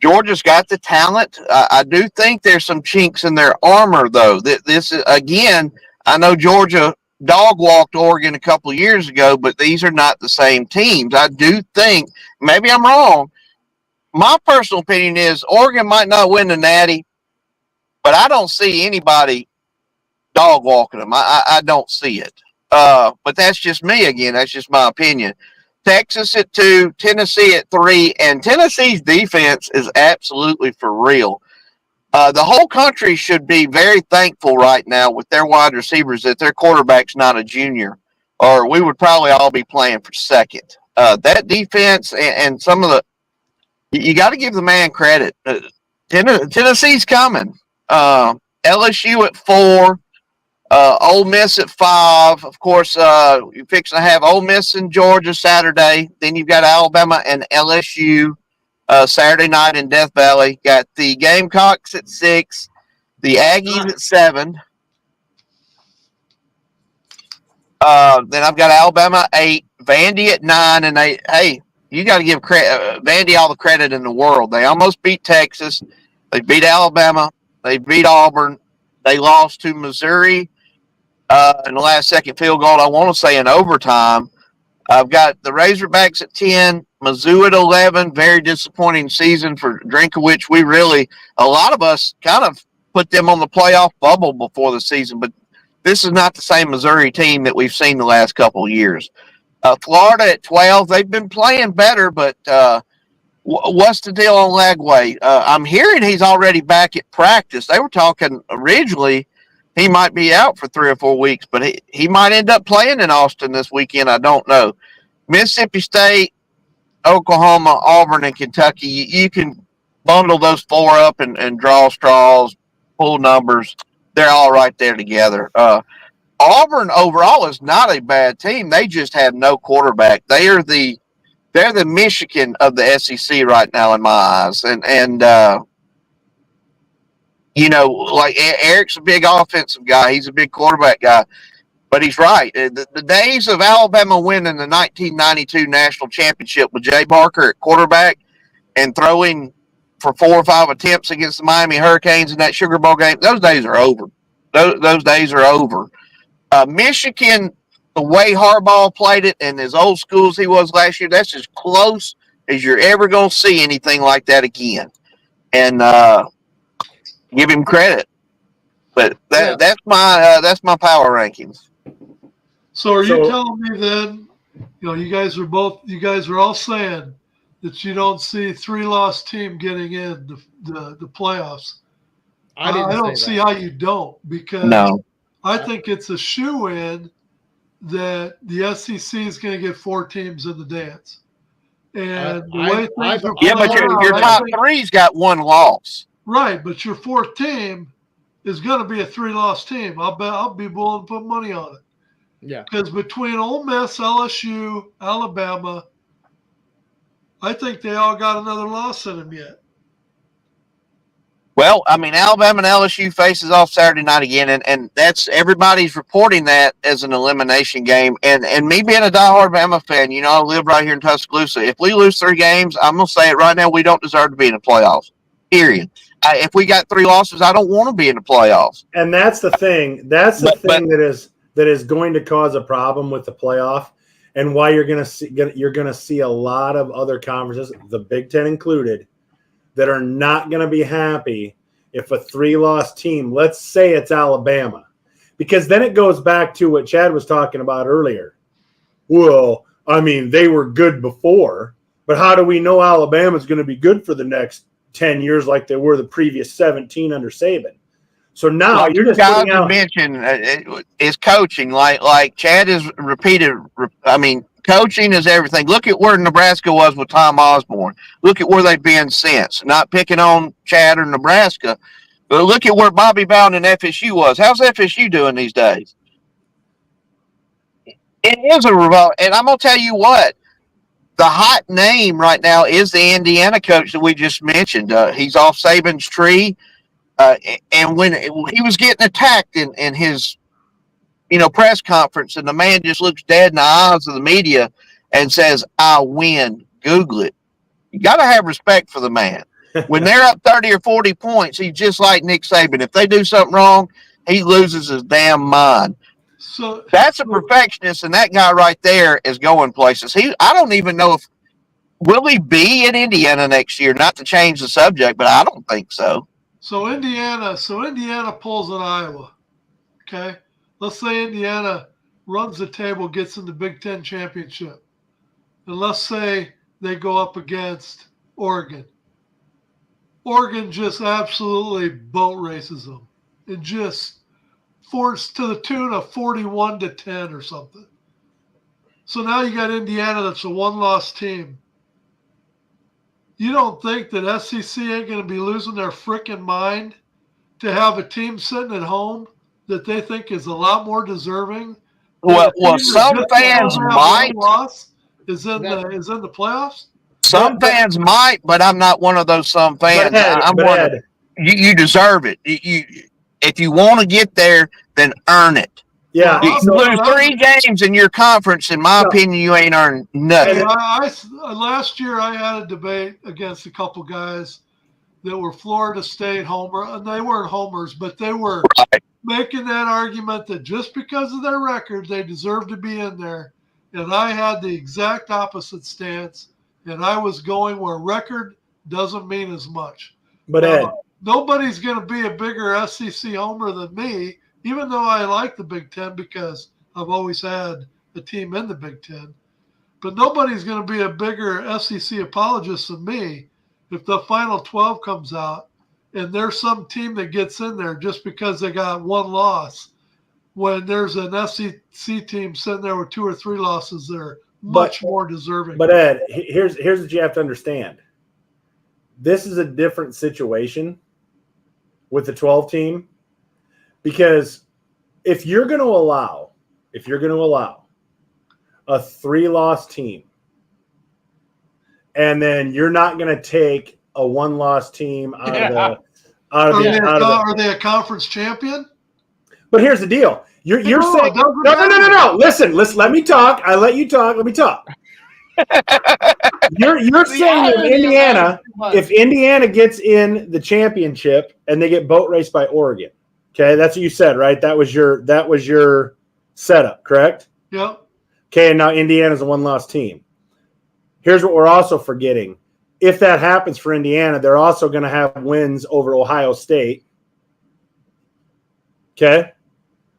Georgia's got the talent. I do think there's some chinks in their armor, though. This is, again, I know Georgia dog walked Oregon a couple of years ago, but these are not the same teams. I do think, maybe I'm wrong. My personal opinion is Oregon might not win the Natty, but I don't see anybody dog walking them. I don't see it. But that's just me again. That's just my opinion. Texas at 2, Tennessee at 3, and Tennessee's defense is absolutely for real. The whole country should be very thankful right now with their wide receivers that their quarterback's not a junior, or we would probably all be playing for second. That defense and some of you got to give the man credit. Tennessee's coming. LSU at 4. Ole Miss at 5. Of course, you're fixing to have Ole Miss in Georgia Saturday. Then you've got Alabama and LSU Saturday night in Death Valley. Got the Gamecocks at 6. The Aggies at 7. Then I've got Alabama 8. Vandy at 9. And hey, you got to give Vandy all the credit in the world. They almost beat Texas. They beat Alabama. They beat Auburn. They lost to Missouri in the last second field goal, I want to say in overtime. I've got the Razorbacks at 10, Mizzou at 11. Very disappointing season for Drinkowich. A lot of us kind of put them on the playoff bubble before the season, but this is not the same Missouri team that we've seen the last couple of years. Florida at 12. They've been playing better, but what's the deal on Lagway? I'm hearing he's already back at practice. They were talking originally he might be out for 3 or 4 weeks, but he might end up playing in Austin this weekend. I don't know. Mississippi State, Oklahoma, Auburn, and Kentucky, you can bundle those 4 up and draw straws, pull numbers. They're all right there together. Auburn overall is not a bad team. They just have no quarterback. They're the Michigan of the SEC right now in my eyes. And like Eric's a big offensive guy. He's a big quarterback guy. But he's right. The days of Alabama winning the 1992 national championship with Jay Barker at quarterback and throwing for 4 or 5 attempts against the Miami Hurricanes in that Sugar Bowl game, those days are over. Those days are over. Michigan, the way Harbaugh played it and as old school as he was last year, that's as close as you're ever going to see anything like that again. And give him credit. But that's my power rankings. So are you telling me then, you guys are all saying that you don't see 3-loss team getting in the playoffs? I don't see how you don't, because I think it's a shoe-in that the SEC is going to get 4 teams in the dance. And the way things are playing but your top 3's got 1 loss. Right, but your 4th team is going to be a 3-loss team. I'll be willing to put money on it. Yeah. Because between Ole Miss, LSU, Alabama, I think they all got another loss in them yet. Well, I mean, Alabama and LSU faces off Saturday night again, and that's everybody's reporting that as an elimination game. And me being a diehard Bama fan, you know, I live right here in Tuscaloosa. If we lose 3 games, I'm gonna say it right now, we don't deserve to be in the playoffs. Period. If we got 3 losses, I don't want to be in the playoffs. And that's the thing. That's the But thing that is going to cause a problem with the playoff, and why you're going to see a lot of other conferences, the Big Ten included, that are not going to be happy if a 3-loss team, let's say it's Alabama, because then it goes back to what Chad was talking about earlier. Well, I mean, they were good before, but how do we know Alabama's going to be good for the next 10 years like they were the previous 17 under Saban? So now like you're just guys putting out. mentioned is coaching, like Chad has repeated. I mean, coaching is everything. Look at where Nebraska was with Tom Osborne. Look at where they've been since. Not picking on Chad or Nebraska, but look at where Bobby Bowden and FSU was. How's FSU doing these days? It is a revolt, and I'm gonna tell you what. The hot name right now is the Indiana coach that we just mentioned. He's off Saban's tree. And when he was getting attacked in his, press conference, and the man just looks dead in the eyes of the media and says, "I win." Google it. You got to have respect for the man. When they're up 30 or 40 points, he's just like Nick Saban. If they do something wrong, he loses his damn mind. So That's a perfectionist, and that guy right there is going places. I don't even know if will he be in Indiana next year. Not to change the subject, but I don't think so. So Indiana pulls in Iowa. Okay, let's say Indiana runs the table, gets in the Big Ten championship, and let's say they go up against Oregon. Oregon just absolutely boat races them, and just forced to the tune of 41-10 or something. So now you got Indiana, that's a 1-loss team. You don't think that SEC ain't going to be losing their frickin' mind to have a team sitting at home that they think is a lot more deserving? Well, some fans might. Loss is in the playoffs. Some fans might, but I'm not one of those some fans. You deserve it. If you want to get there, then earn it. Yeah, you lose 3 games in your conference. In my opinion, you ain't earned nothing. Last year, I had a debate against a couple guys that were Florida State homer, and they weren't homers, but they were making that argument that just because of their record, they deserve to be in there. And I had the exact opposite stance, and I was going where record doesn't mean as much. But Ed, nobody's going to be a bigger SEC homer than me, even though I like the Big Ten because I've always had a team in the Big Ten. But nobody's going to be a bigger SEC apologist than me if the Final 12 comes out and there's some team that gets in there just because they got 1 loss, when there's an SEC team sitting there with 2 or 3 losses that are much more deserving. But Ed, here's what you have to understand. This is a different situation with the 12 team, because if you're going to allow a 3-loss team, and then you're not going to take a 1-loss team out are they a conference champion? But here's the deal. You're saying no. Listen. Let me talk. I let you talk. Let me talk. You're saying if Indiana gets in the championship and they get boat raced by Oregon, okay, that's what you said, right? That was your setup, correct? Yep. Okay, and now Indiana's a 1-loss team. Here's what we're also forgetting. If that happens for Indiana, they're also going to have wins over Ohio State. Okay?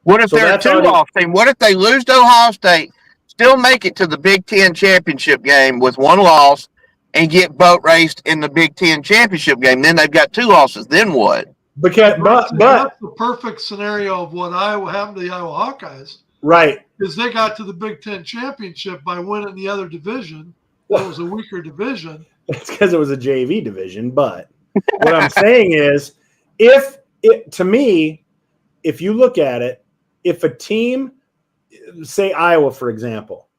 What if they're a 2-loss team? What if they lose to Ohio State, still make it to the Big Ten championship game with 1 loss, and get boat raced in the Big Ten championship game? Then they've got 2 losses. Then what? That's the perfect scenario of what happened to the Iowa Hawkeyes. Right. Is they got to the Big Ten championship by winning the other division. That was a weaker division. It's because it was a JV division. But what I'm saying is, to me, if you look at it, if a team, say Iowa, for example,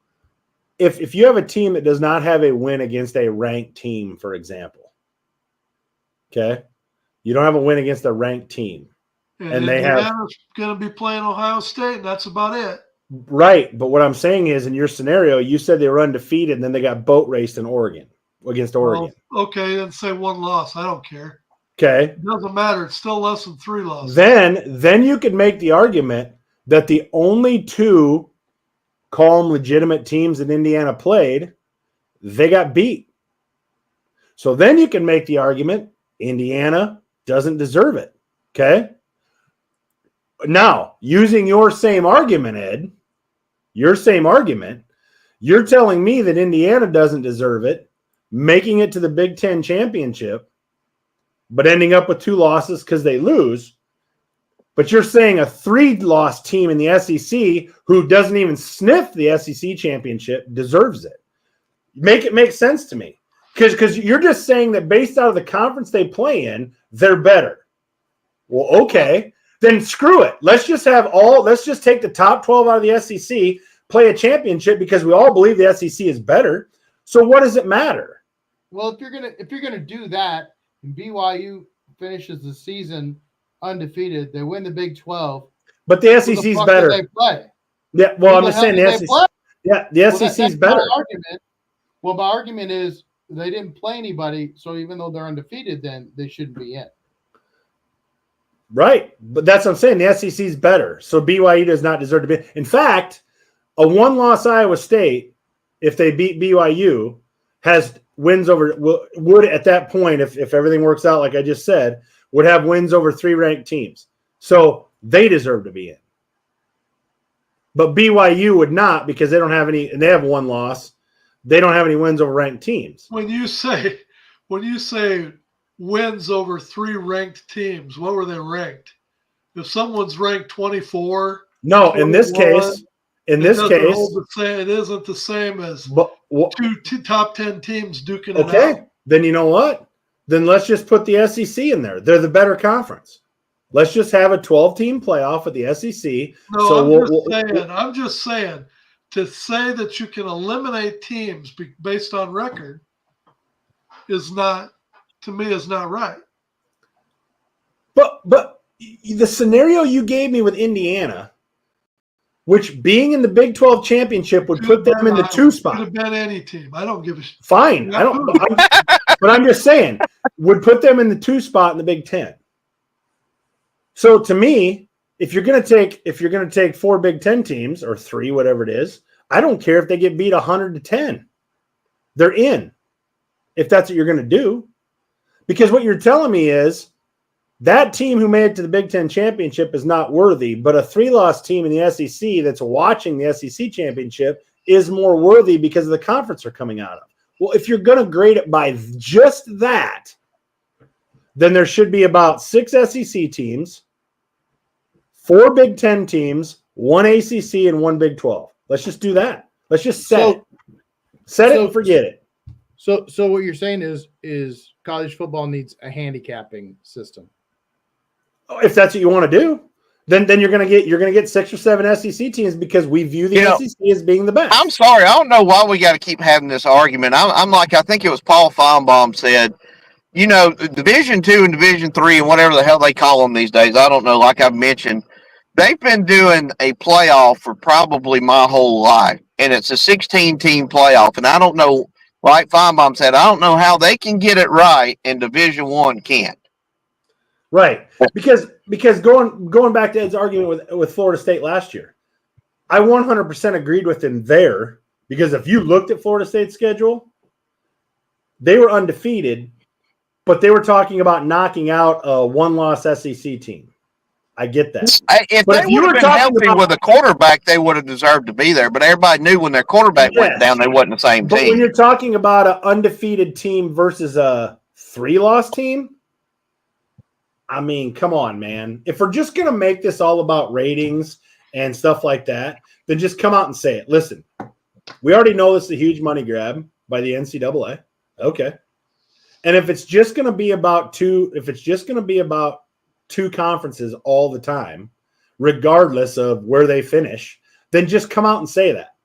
if you have a team that does not have a win against a ranked team, for example, okay, You don't have a win against a ranked team. And they have Indiana's going to be playing Ohio State, and that's about it. right. But what I'm saying is, in your scenario, you said they were undefeated, and then they got boat raced in Oregon against Oregon. Well, okay, then say one loss. I don't care. Okay. It doesn't matter. It's still less than 3 losses. Then you could make the argument that the only 2 call them legitimate teams that Indiana played, they got beat. So then you can make the argument Indiana doesn't deserve it. Okay. Now, using your same argument, Ed, you're telling me that Indiana doesn't deserve it, making it to the Big Ten championship, but ending up with 2 losses because they lose. But you're saying a 3-loss team in the SEC who doesn't even sniff the SEC championship deserves it. Make it make sense to me. Because you're just saying that based out of the conference they play in, they're better. Well, okay. Then screw it. Let's just take the top 12 out of the SEC, play a championship because we all believe the SEC is better. So what does it matter? Well, if you're gonna do that, and BYU finishes the season undefeated, they win the Big 12. But the SEC is better. They play? Yeah, well, I'm just saying the SEC. Yeah, the SEC is better. My argument is they didn't play anybody, so even though they're undefeated, then they shouldn't be in. Right, but that's what I'm saying. The SEC is better, so BYU does not deserve to be. In fact, a 1-loss Iowa State, if they beat BYU, has wins over would at that point, if everything works out like I just said, would have wins over 3 ranked teams. So they deserve to be in. But BYU would not because they don't have any, and they have 1 loss. They don't have any wins over ranked teams. When you say wins over 3 ranked teams, what were they ranked? If someone's ranked 24, no, in this case, it isn't the same as two top 10 teams duking it out. Okay, then you know what? Then let's just put the SEC in there. They're the better conference. Let's just have a 12-team playoff with the SEC. No, I'm just saying to say that you can eliminate teams based on record is not, to me, is not right. But the scenario you gave me with Indiana, which being in the Big 12 championship would put them in the 2 spot. Could have been any team. I don't give a shit. Fine. But I'm just saying, would put them in the 2 spot in the Big 10. So to me, if you're going to take 4 Big 10 teams or 3, whatever it is, I don't care if they get beat 100-10. They're in. If that's what you're going to do. Because what you're telling me is that team who made it to the Big Ten championship is not worthy, but a 3-loss team in the SEC that's watching the SEC championship is more worthy because of the conference they're coming out of. Well, if you're going to grade it by just that, then there should be about 6 SEC teams, 4 Big Ten teams, 1 ACC, and 1 Big 12. Let's just do that. Let's just set it. Set it and forget it. So what you're saying is college football needs a handicapping system. If that's what you want to do, then you're gonna get 6 or 7 SEC teams because we view the SEC as being the best. I'm sorry, I don't know why we got to keep having this argument. I'm like, I think it was Paul Feinbaum said, Division II and Division III and whatever the hell they call them these days. I don't know. Like I've mentioned, they've been doing a playoff for probably my whole life, and it's a 16-team playoff. And I don't know, like Feinbaum said, I don't know how they can get it right and Division I can't. Right, because going back to Ed's argument with Florida State last year, I 100% agreed with him there because if you looked at Florida State's schedule, they were undefeated, but they were talking about knocking out a 1-loss SEC team. I get that. If they would have been healthy with a quarterback, they would have deserved to be there. But everybody knew when their quarterback went down, they wasn't the same team. But when you're talking about an undefeated team versus a 3-loss team, I mean, come on, man. If we're just going to make this all about ratings and stuff like that, then just come out and say it. Listen, we already know this is a huge money grab by the NCAA. Okay. And if it's just going to be about 2 conferences all the time, regardless of where they finish, then just come out and say that.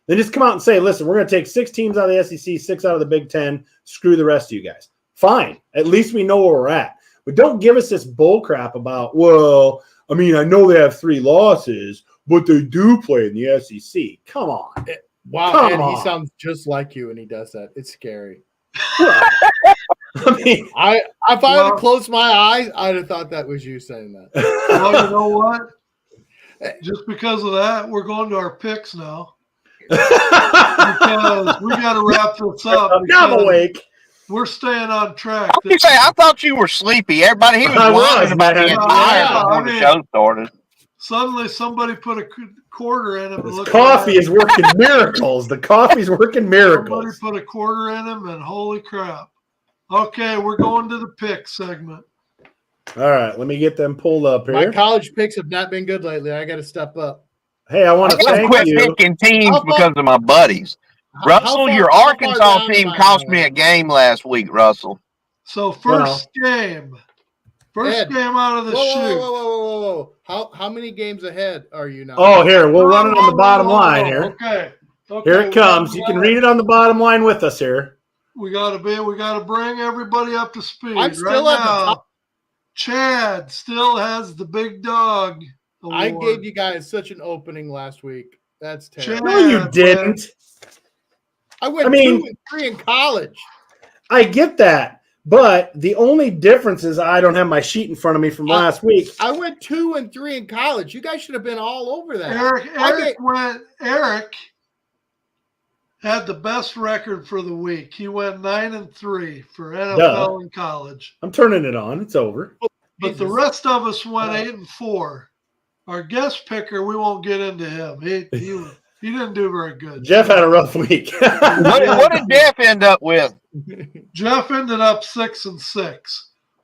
Then just come out and say, listen, we're going to take 6 teams out of the SEC, 6 out of the Big Ten, screw the rest of you guys. Fine. At least we know where we're at. But don't give us this bull crap about, well, I mean, I know they have 3 losses, but they do play in the SEC. Come on. Wow, Come and he on. sounds just like you when he does that. It's scary. Well, I mean, If I had closed my eyes, I'd have thought that was you saying that. Well, you know what? Just because of that, we're going to our picks now. Because we got to wrap this up. now I'm awake. We're staying on track. I thought you were sleepy. Everybody, he was I whining was, about man. being Yeah, tired I before mean- the show started. Suddenly, somebody put a quarter in him. And This look coffee at is working miracles. The coffee's working Somebody miracles. put a quarter in him, and holy crap. Okay, we're going to the pick segment. All right, let me get them pulled up My here. college picks have not been good lately. I got to step up. Hey, I want to I gotta thank quit you. picking teams How far- because of my buddies. Russell, your how far Arkansas down team am I cost now? me a game last week, Russell. So, first game. First Ed, game out of the chute. Whoa. How many games ahead are you now? Oh, here, we'll run it on the bottom Whoa. line here. Okay. Here it comes. You can read it on the bottom line with us here. We gotta bring everybody up to speed. I'm still right at the now, top. Chad still has the big dog award. I gave you guys such an opening last week. That's terrible. No, you didn't. I went I mean- 2 and 3 in college. I get that. But the only difference is I don't have my sheet in front of me from last week. I went 2 and 3 in college. You guys should have been all over that. Eric had the best record for the week. He went 9-3 for NFL and college. I'm turning it on. It's over. But the rest of us went 8-4. Our guest picker, we won't get into him. He didn't do very good. Jeff had a rough week. What did Jeff end up with? Jeff ended up 6-6,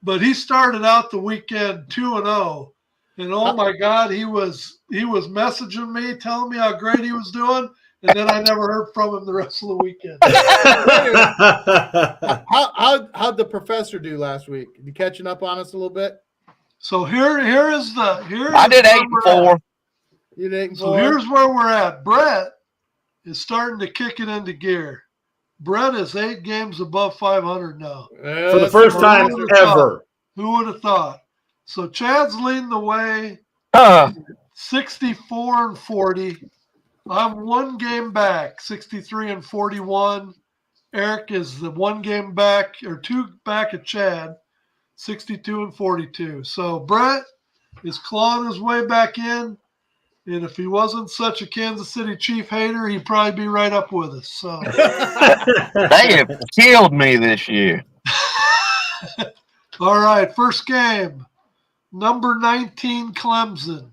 but he started out the weekend 2-0, and oh my God, he was messaging me, telling me how great he was doing, and then I never heard from him the rest of the weekend. How'd the professor do last week? You catching up on us a little bit? So here is I did 8-4. You did 8-4. So here's where we're at. Brett is starting to kick it into gear. Brett is 8 games above 500 now. For the first time ever. Who would have thought? So Chad's leading the way, 64-40. I'm 1 game back, 63-41. Eric is the 1 game back, or 2 back at Chad, 62-42. So Brett is clawing his way back in. And if he wasn't such a Kansas City Chief hater, he'd probably be right up with us. So They have killed me this year. all right, first game. Number 19 Clemson.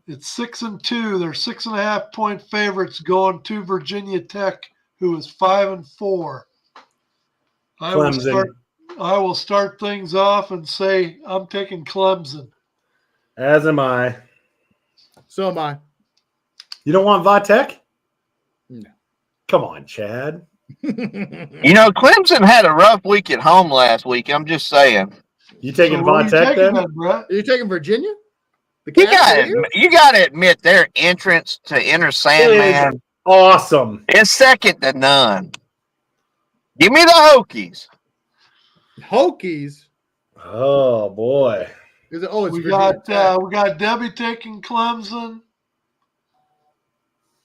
It's 6-2. They're 6.5-point favorites going to Virginia Tech, who is 5-4. I will start things off and say I'm taking Clemson. As am I. So am I. You don't want Vatek? No. Come on, Chad. Clemson had a rough week at home last week. I'm just saying. You taking So what are you Vatek taking then? Brett? Are you taking Virginia? You got to admit their entrance to Inner Sandman Awesome. is second to none. Give me the Hokies. Hokies? Oh boy. Is it? Oh, it's We Virginia Tech. got Debbie taking Clemson.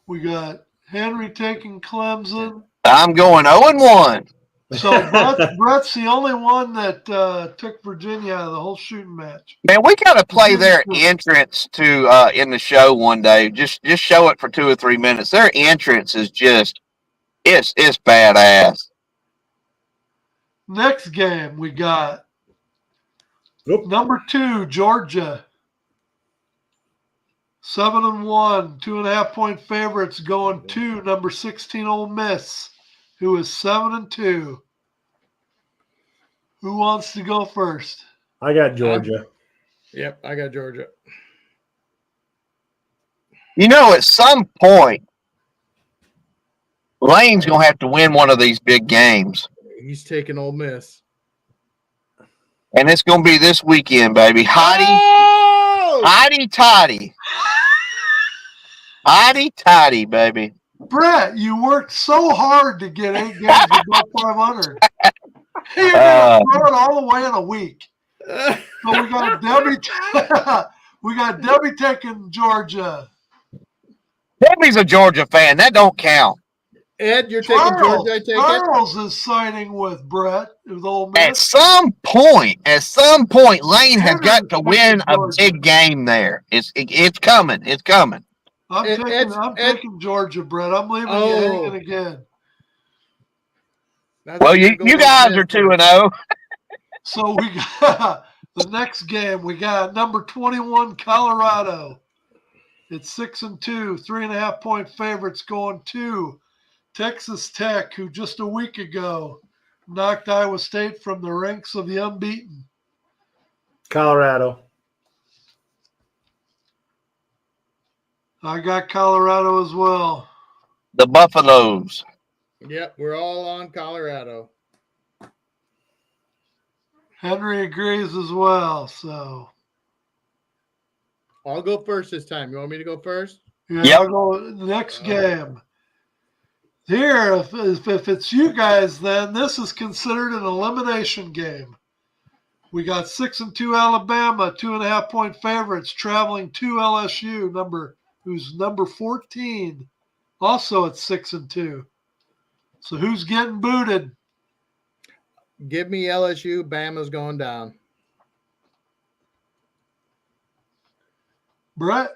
We got Henry taking Clemson. I'm going 0-1. So Brett's the only one that took Virginia out of the whole shooting match. Man, we got to play their entrance to in the show one day. Just show it for 2 or 3 minutes. Their entrance is just it's badass. Next game we got number 2 Georgia. 7-1, 2.5-point favorites going to number 16 Ole Miss, who is 7-2. Who wants to go first? I got Georgia. Yep, I got Georgia. At some point, Lane's gonna have to win one of these big games, He's taking Ole Miss. and it's gonna be this weekend, baby. Hotty toddy. Hotty toddy, baby. Brett, you worked so hard to get 8 games above 500. You're going to throw it all away in a week. So we got Debbie. We got Debbie taking Georgia. Debbie's a Georgia fan. That don't count. Ed, you're taking Georgia, I take it? Charles is siding with Brett with Ole Miss. At some point, Lane has got to win a big game there. It's coming. It's coming. I'm taking Georgia, Brett. I'm leaving you hanging again. Well, you guys are 2-0. So we got the next game. We got number 21 Colorado. It's 6-2, 3.5 point favorites going to Texas Tech, who just a week ago knocked Iowa State from the ranks of the unbeaten. Colorado. I got Colorado as well. The Buffaloes. Yep, we're all on Colorado. Henry agrees as well. So I'll go first this time. You want me to go first? yeah, Yep. I'll go the next game. Here, if it's you guys, then this is considered an elimination game. We got 6-2 Alabama, 2.5 point favorites, traveling to LSU, who's number 14, also at 6-2. So who's getting booted? Give me LSU. Bama's going down. Brett?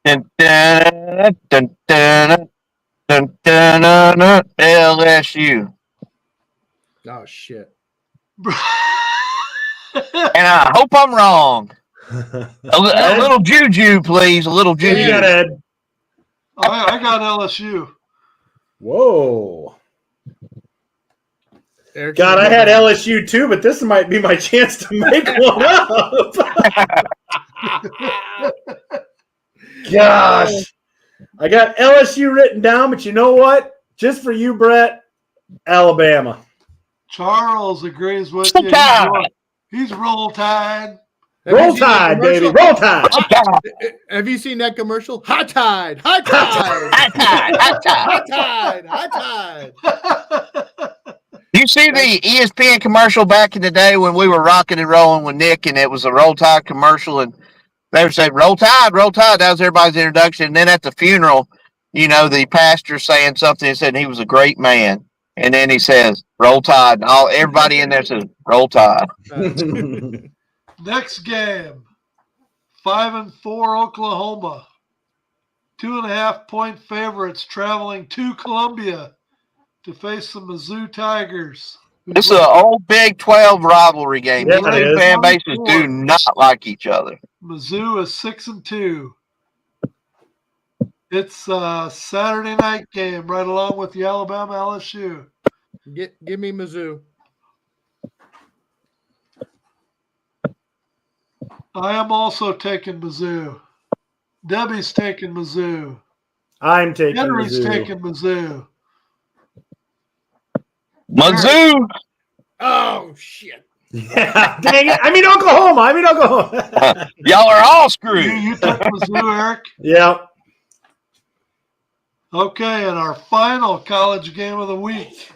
Dun, dun, dun, dun, dun, dun, dun, dun, LSU. Oh, shit. And I hope I'm wrong. A little juju, please. A little You juju. got Ed. I got LSU. Whoa. Eric, God, I had LSU too, but this might be my chance to make one up. Gosh. I got LSU written down, but you know what? Just for you, Brett, Alabama. Charles agrees with you. He's roll tide. Roll Tide, baby. Roll Tide. Have you seen that commercial? Hot Tide. Hot Tide. High tide, high tide. Hot Tide. Hot Tide. You see the ESPN commercial back in the day when we were rocking and rolling with Nick, and it was a Roll Tide commercial, and they would say, Roll Tide, Roll Tide. That was everybody's introduction. And then at the funeral, the pastor saying something, and said he was a great man. And then he says, Roll Tide. And everybody in there says, Roll Tide. Next game, 5-4 Oklahoma, 2.5 point favorites traveling to Columbia to face the Mizzou Tigers. This is an old Big 12 rivalry game. Yeah, These it two is. fan bases do not like each other. Mizzou is 6-2. It's a Saturday night game right along with the Alabama LSU. Give me Mizzou. I am also taking Mizzou. Debbie's taking Mizzou. I'm taking Henry's Mizzou. taking Mizzou. Mizzou. Oh, shit. Yeah, dang it. I mean Oklahoma. Y'all are all screwed. You took Mizzou, Eric? Yep. Okay, and our final college game of the week.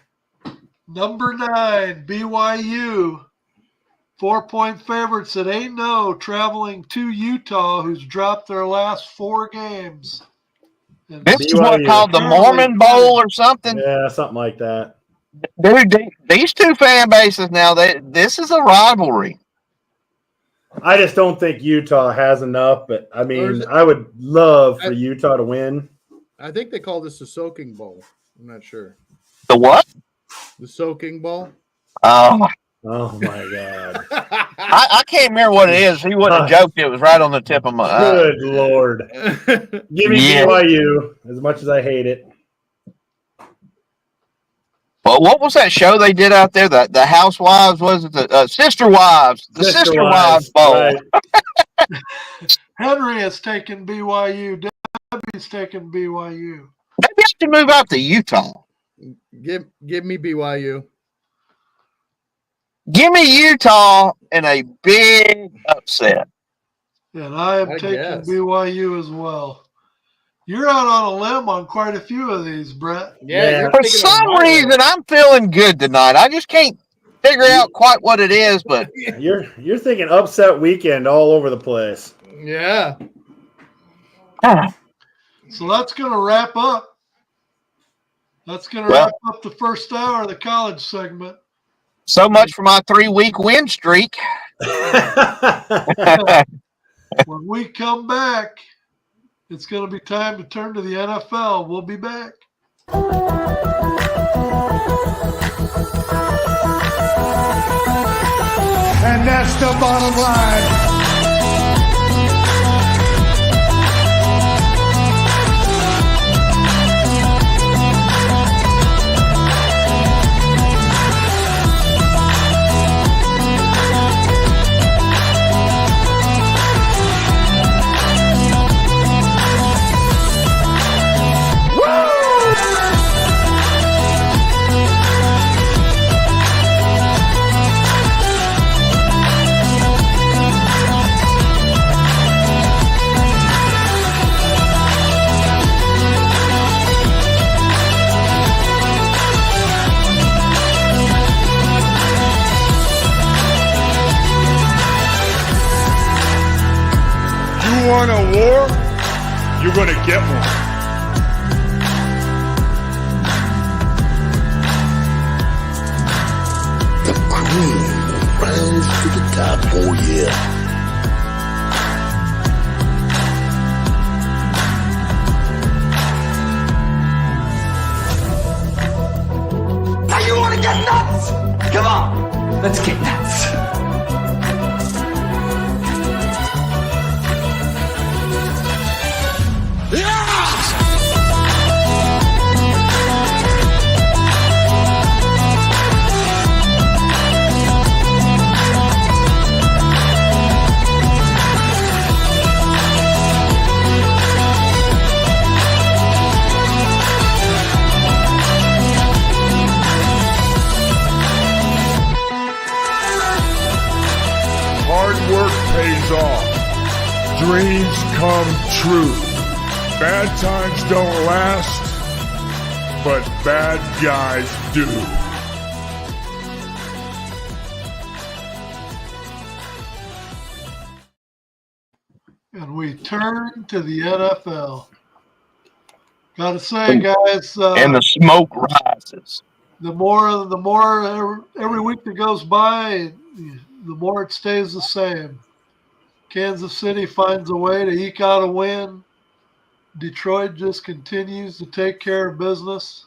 Number 9, BYU. 4-point favorites at 8-0, traveling to Utah, who's dropped their last 4 games. And This is what BYU. called the Mormon Bowl or something. Yeah, something like that. Dude, these two fan bases now, this is a rivalry. I just don't think Utah has enough, but I Or is mean, it- I would love for Utah to win. I think they call this the Soaking Bowl. I'm not sure. The what? The Soaking Bowl. Oh, Oh my God. I can't remember what it is. He wouldn't have joked. It was right on the tip of my Good Lord. Give me Yeah. BYU as much as I hate it. Well, what was that show they did out there? The Housewives, was it the Sister Wives? The Sister Wives Bowl. Right. Henry has taken BYU. Debbie's taken BYU. Maybe I should move out to Utah. Give me BYU. Give me Utah in a big upset. And I am I taking guess. BYU as well. You're out on a limb on quite a few of these, Brett. Yeah. you're For thinking of some my reason, way. I'm feeling good tonight. I just can't figure out quite what it is, but You're thinking upset weekend all over the place. Yeah. So that's going to wrap up. That's going to Well- wrap up the first hour of the college segment. so much for my 3-week win streak. When we come back, it's going to be time to turn to the NFL. We'll be back. And that's the bottom line. You want a war? You're going to get one. The cream rise to the top. Oh yeah. Now you want to get nuts? Come on, let's get nuts. Hard work pays off. Dreams come true. Bad times don't last, but bad guys do. And we turn to the NFL. Got to say, guys, And the smoke rises. the more every week that goes by, the more it stays the same. Kansas City finds a way to eke out a win. Detroit just continues to take care of business.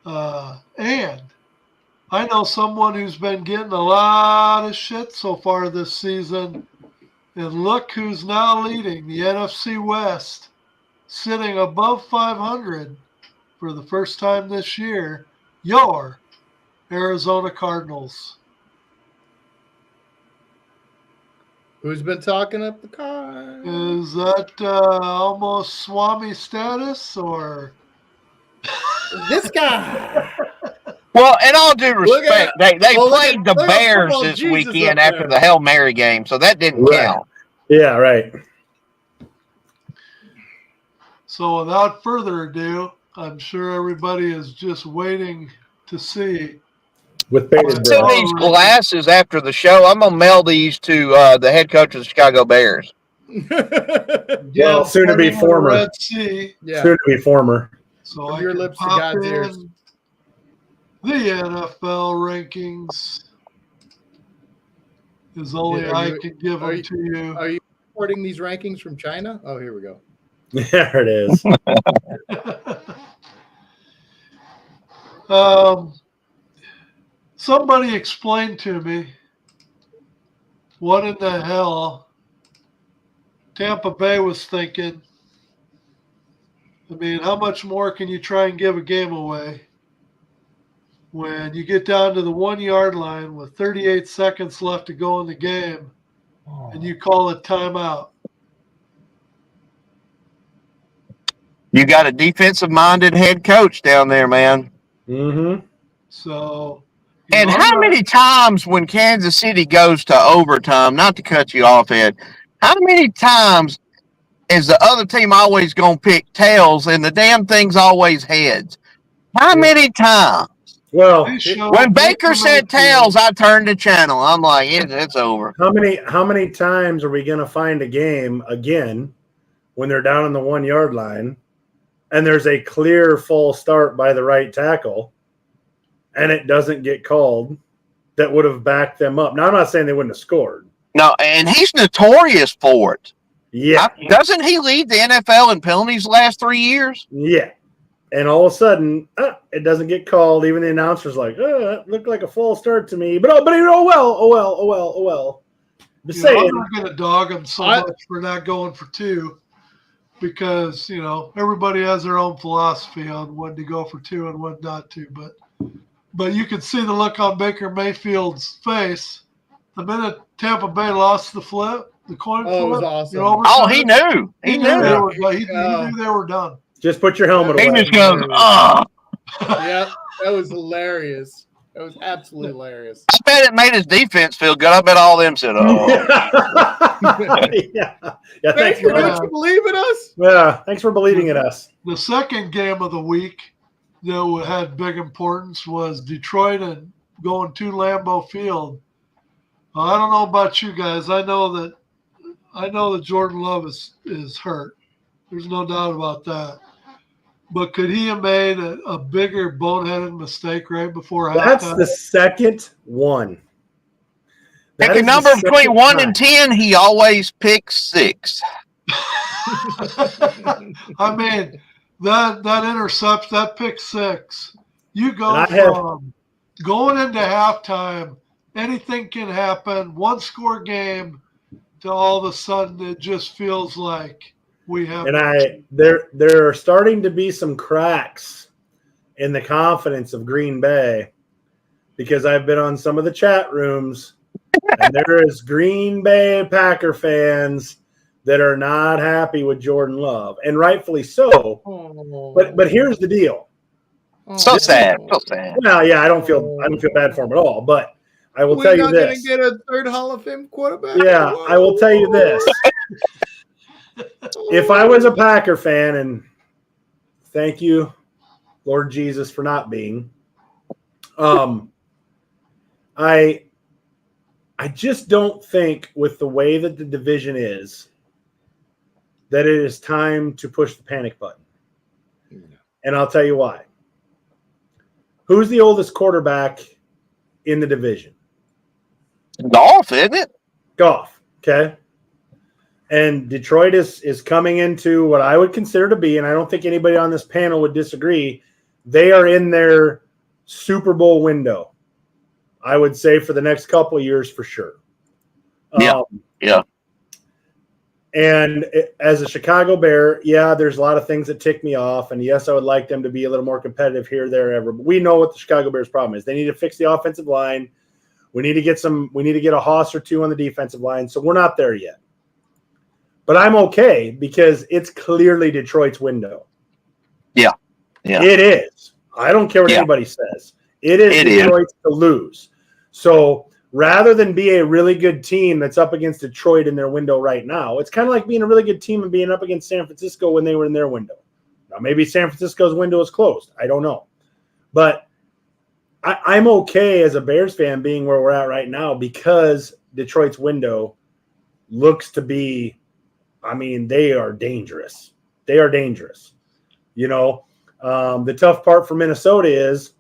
And I know someone who's been getting a lot of shit so far this season. And look who's now leading the NFC West, sitting above 500 for the first time this year. Your Arizona Cardinals. Who's been talking up the car? Is that almost Swami status or? This guy. Well, in all due Look respect, at- they oh, look played at- the look at Bears football this Jesus up weekend there. after the Hail Mary game, so that didn't Right. count. Yeah, right. So without further ado, I'm sure everybody is just waiting to see. With bated Send breath. these glasses after the show. I'm gonna mail these to the head coach of the Chicago Bears. Well, soon to be Turning on the former. Red Sea, Yeah. Soon to be former. so From I your can lips to pop God's in ears. the NFL rankings as only Yeah, are I you- can give are them you- to you. Are you reporting these rankings from China? Oh, here we go. There it is. Somebody explained to me what in the hell Tampa Bay was thinking. I mean, how much more can you try and give a game away when you get down to the 1 yard line with 38 seconds left to go in the game and you call it timeout? You got a defensive-minded head coach down there, man. Mm-hmm. So, And how many times when Kansas City goes to overtime, not to cut you off, Ed, how many times is the other team always going to pick tails and the damn thing's always heads? How many times? Well, They showed When Baker Baker said Mayfield. tails, I turned the channel. I'm like, it's over. how many times are we going to find a game again when they're down on the 1 yard line and there's a clear full start by the right tackle and it doesn't get called that would have backed them up? Now, I'm not saying they wouldn't have scored. No, and he's notorious for it. Yeah. Doesn't he lead the NFL in penalties the last 3 years? Yeah. And all of a sudden, it doesn't get called. Even the announcer's like, it looked like a full start to me. But oh well. Just You know, saying. I'm not going to dog them so much for not going for two because, you know, everybody has their own philosophy on when to go for two and when not to. But you could see the look on Baker Mayfield's face the minute Tampa Bay lost the flip, the coin flip. Oh, it was awesome. You know, Oh, he knew. He knew they were done. Just put your helmet He away. just goes, oh. Yeah, that was hilarious. That was absolutely hilarious. I bet it made his defense feel good. I bet all of them said, oh. yeah. Thanks Baker, for don't you believe in us? Yeah, thanks for believing in us. The second game of the week that had big importance was Detroit and going to Lambeau Field. I don't know about you guys. I know that Jordan Love is hurt. There's no doubt about that. But could he have made a bigger boneheaded mistake right before halftime? That's the second one. Pick a number between 1 and 10, he always picks 6. I mean, that intercept, that pick six, you go from going into halftime, anything can happen, one score game, to all of a sudden it just feels like we have. And there are starting to be some cracks in the confidence of Green Bay because I've been on some of the chat rooms and there is Green Bay Packer fans that are not happy with Jordan Love, and rightfully so. But here's the deal. So sad. So sad. Well, yeah, I don't feel bad for him at all, but I will tell you this. We're not going to get a third Hall of Fame quarterback? Yeah, I will tell you this. If I was a Packer fan, and thank you, Lord Jesus, for not being, I just don't think with the way that the division is that it is time to push the panic button. And I'll tell you why. Who's the oldest quarterback in the division? Golf, isn't it? Goff, okay? And Detroit is coming into what I would consider to be, and I don't think anybody on this panel would disagree, they are in their Super Bowl window, I would say, for the next couple of years for sure. Yeah. And as a Chicago Bear, yeah, there's a lot of things that tick me off. And yes, I would like them to be a little more competitive here, there, ever. But we know what the Chicago Bears' problem is. They need to fix the offensive line. We need to get a hoss or two on the defensive line. So we're not there yet. But I'm okay because it's clearly Detroit's window. Yeah. It is. I don't care what anybody says. It is Detroit's to lose. So rather than be a really good team that's up against Detroit in their window right now, it's kind of like being a really good team and being up against San Francisco when they were in their window. Now, maybe San Francisco's window is closed. I don't know. But I'm okay as a Bears fan being where we're at right now because Detroit's window looks to be, I mean, they are dangerous. They are dangerous. You know, the tough part for Minnesota is,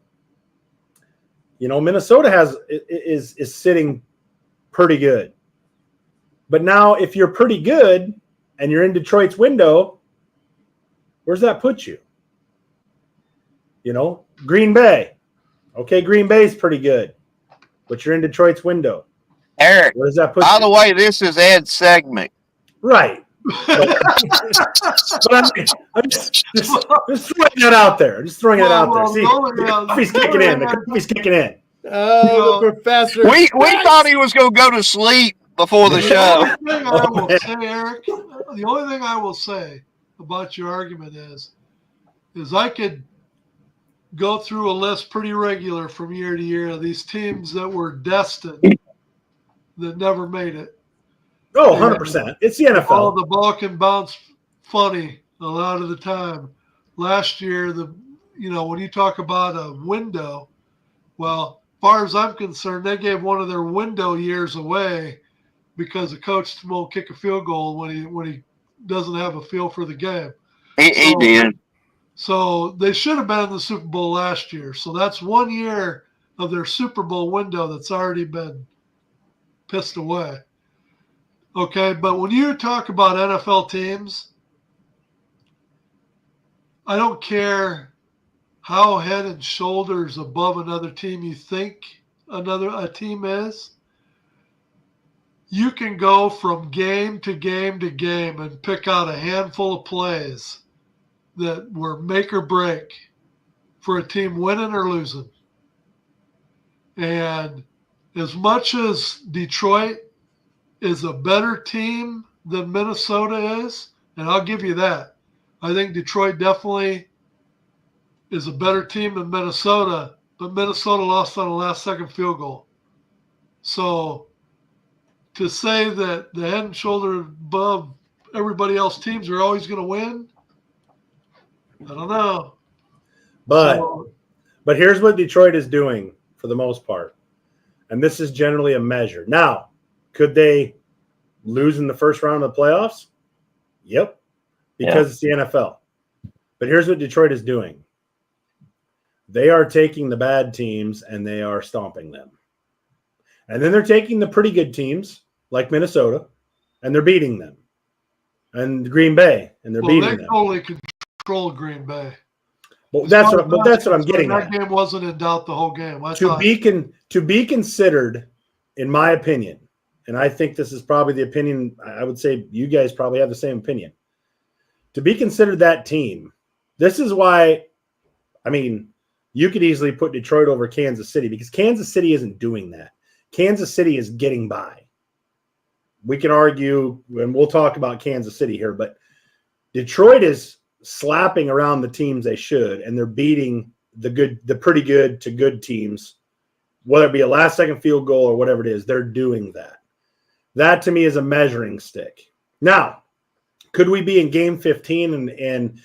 you know, Minnesota is sitting pretty good. But now if you're pretty good and you're in Detroit's window, where's that put you? You know, Green Bay. Okay, Green Bay's pretty good. But you're in Detroit's window. Eric, where does that put you? By the way, this is Ed's segment. Right. But I'm just throwing that out there. Just throwing it out there. See, the coffee's kicking in. The coffee's kicking in. Oh, the professor. We thought he was going to go to sleep before the show. The only thing I will say about your argument is I could go through a list pretty regular from year to year of these teams that were destined that never made it. Oh, 100%. It's the NFL. The ball can bounce funny a lot of the time. Last year, when you talk about a window, Well, as far as I'm concerned, they gave one of their window years away because the coach won't kick a field goal when he doesn't have a feel for the game. He did. So they should have been in the Super Bowl last year. So that's 1 year of their Super Bowl window that's already been pissed away. Okay, but when you talk about NFL teams, I don't care how head and shoulders above another team you think a team is. You can go from game to game to game and pick out a handful of plays that were make or break for a team winning or losing. And as much as Detroit is a better team than Minnesota is, and I'll give you that. I think Detroit definitely is a better team than Minnesota, but Minnesota lost on a last-second field goal. So to say that the head and shoulder above everybody else teams are always going to win, I don't know. But here's what Detroit is doing for the most part, and this is generally a measure. Now, could they lose in the first round of the playoffs? Yep, because it's the NFL. But here's what Detroit is doing. They are taking the bad teams and they are stomping them. And then they're taking the pretty good teams like Minnesota and they're beating them. And Green Bay, and they're beating them. They totally control Green Bay. Well, that's what I'm getting at. That game wasn't in doubt the whole game. To be considered, in my opinion, and I think this is probably the opinion, I would say you guys probably have the same opinion. To be considered that team, this is why, I mean, you could easily put Detroit over Kansas City because Kansas City isn't doing that. Kansas City is getting by. We can argue, and we'll talk about Kansas City here, but Detroit is slapping around the teams they should, and they're beating the pretty good to good teams, whether it be a last-second field goal or whatever it is. They're doing that. That, to me, is a measuring stick. Now, could we be in Game 15 and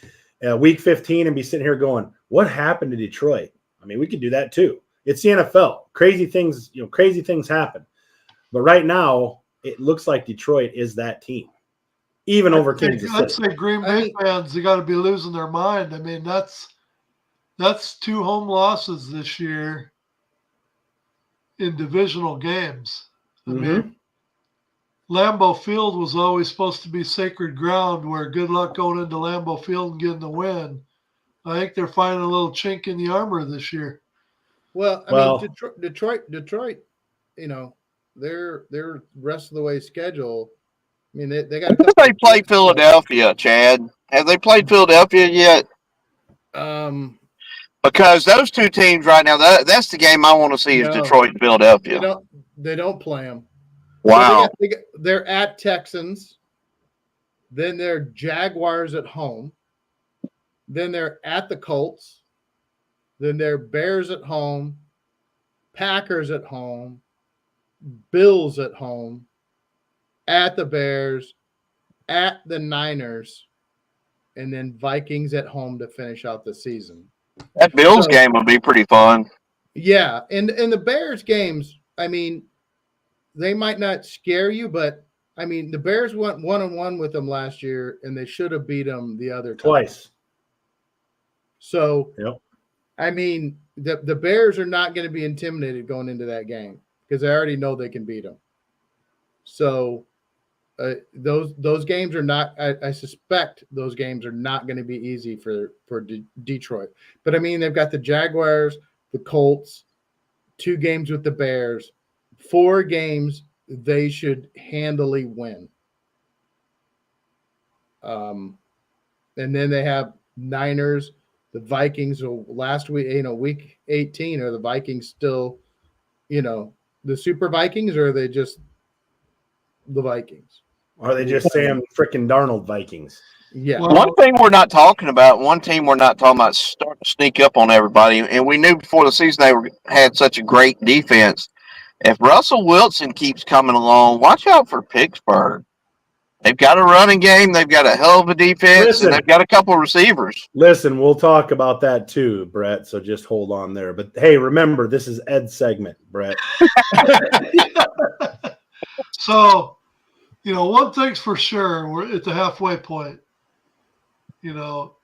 Week 15 and be sitting here going, what happened to Detroit? I mean, we could do that too. It's the NFL. Crazy things happen. But right now, it looks like Detroit is that team, even over Kansas City. I'd say Green Bay fans, they got to be losing their mind. I mean, that's 2 home losses this year in divisional games. I mean, Lambeau Field was always supposed to be sacred ground where good luck going into Lambeau Field and getting the win. I think they're finding a little chink in the armor this year. Well, I mean, Detroit, you know, their rest of the way schedule. I mean, they got. Have they played Philadelphia, Chad? Have they played Philadelphia yet? Because those two teams right now, that's the game I want to see is Detroit and Philadelphia. They don't play them. Wow. So they're at Texans. Then they're Jaguars at home. Then they're at the Colts. Then they're Bears at home. Packers at home. Bills at home. At the Bears. At the Niners. And then Vikings at home to finish out the season. That Bills game would be pretty fun. Yeah. And the Bears games, I mean, they might not scare you, but I mean, the Bears went 1-1 with them last year, and they should have beat them the other time. Twice. So, yep. I mean, the Bears are not going to be intimidated going into that game because they already know they can beat them. So, those games are not. I suspect those games are not going to be easy for Detroit. But I mean, they've got the Jaguars, the Colts, 2 games with the Bears. 4 games they should handily win. And then they have Niners, the Vikings. Last week, week 18, are the Vikings still, the Super Vikings, or are they just the Vikings? Are they just Sam frickin' Darnold Vikings? Yeah. One thing we're not talking about, one team we're not talking about starting to sneak up on everybody, and we knew before the season they had such a great defense. If Russell Wilson keeps coming along, watch out for Pittsburgh. They've got a running game. They've got a hell of a defense, Listen. and they've got a couple of receivers. Listen, we'll talk about that too, Brett. So just hold on there. But hey, remember, this is Ed's segment, Brett. So, one thing's for sure, we're at the halfway point.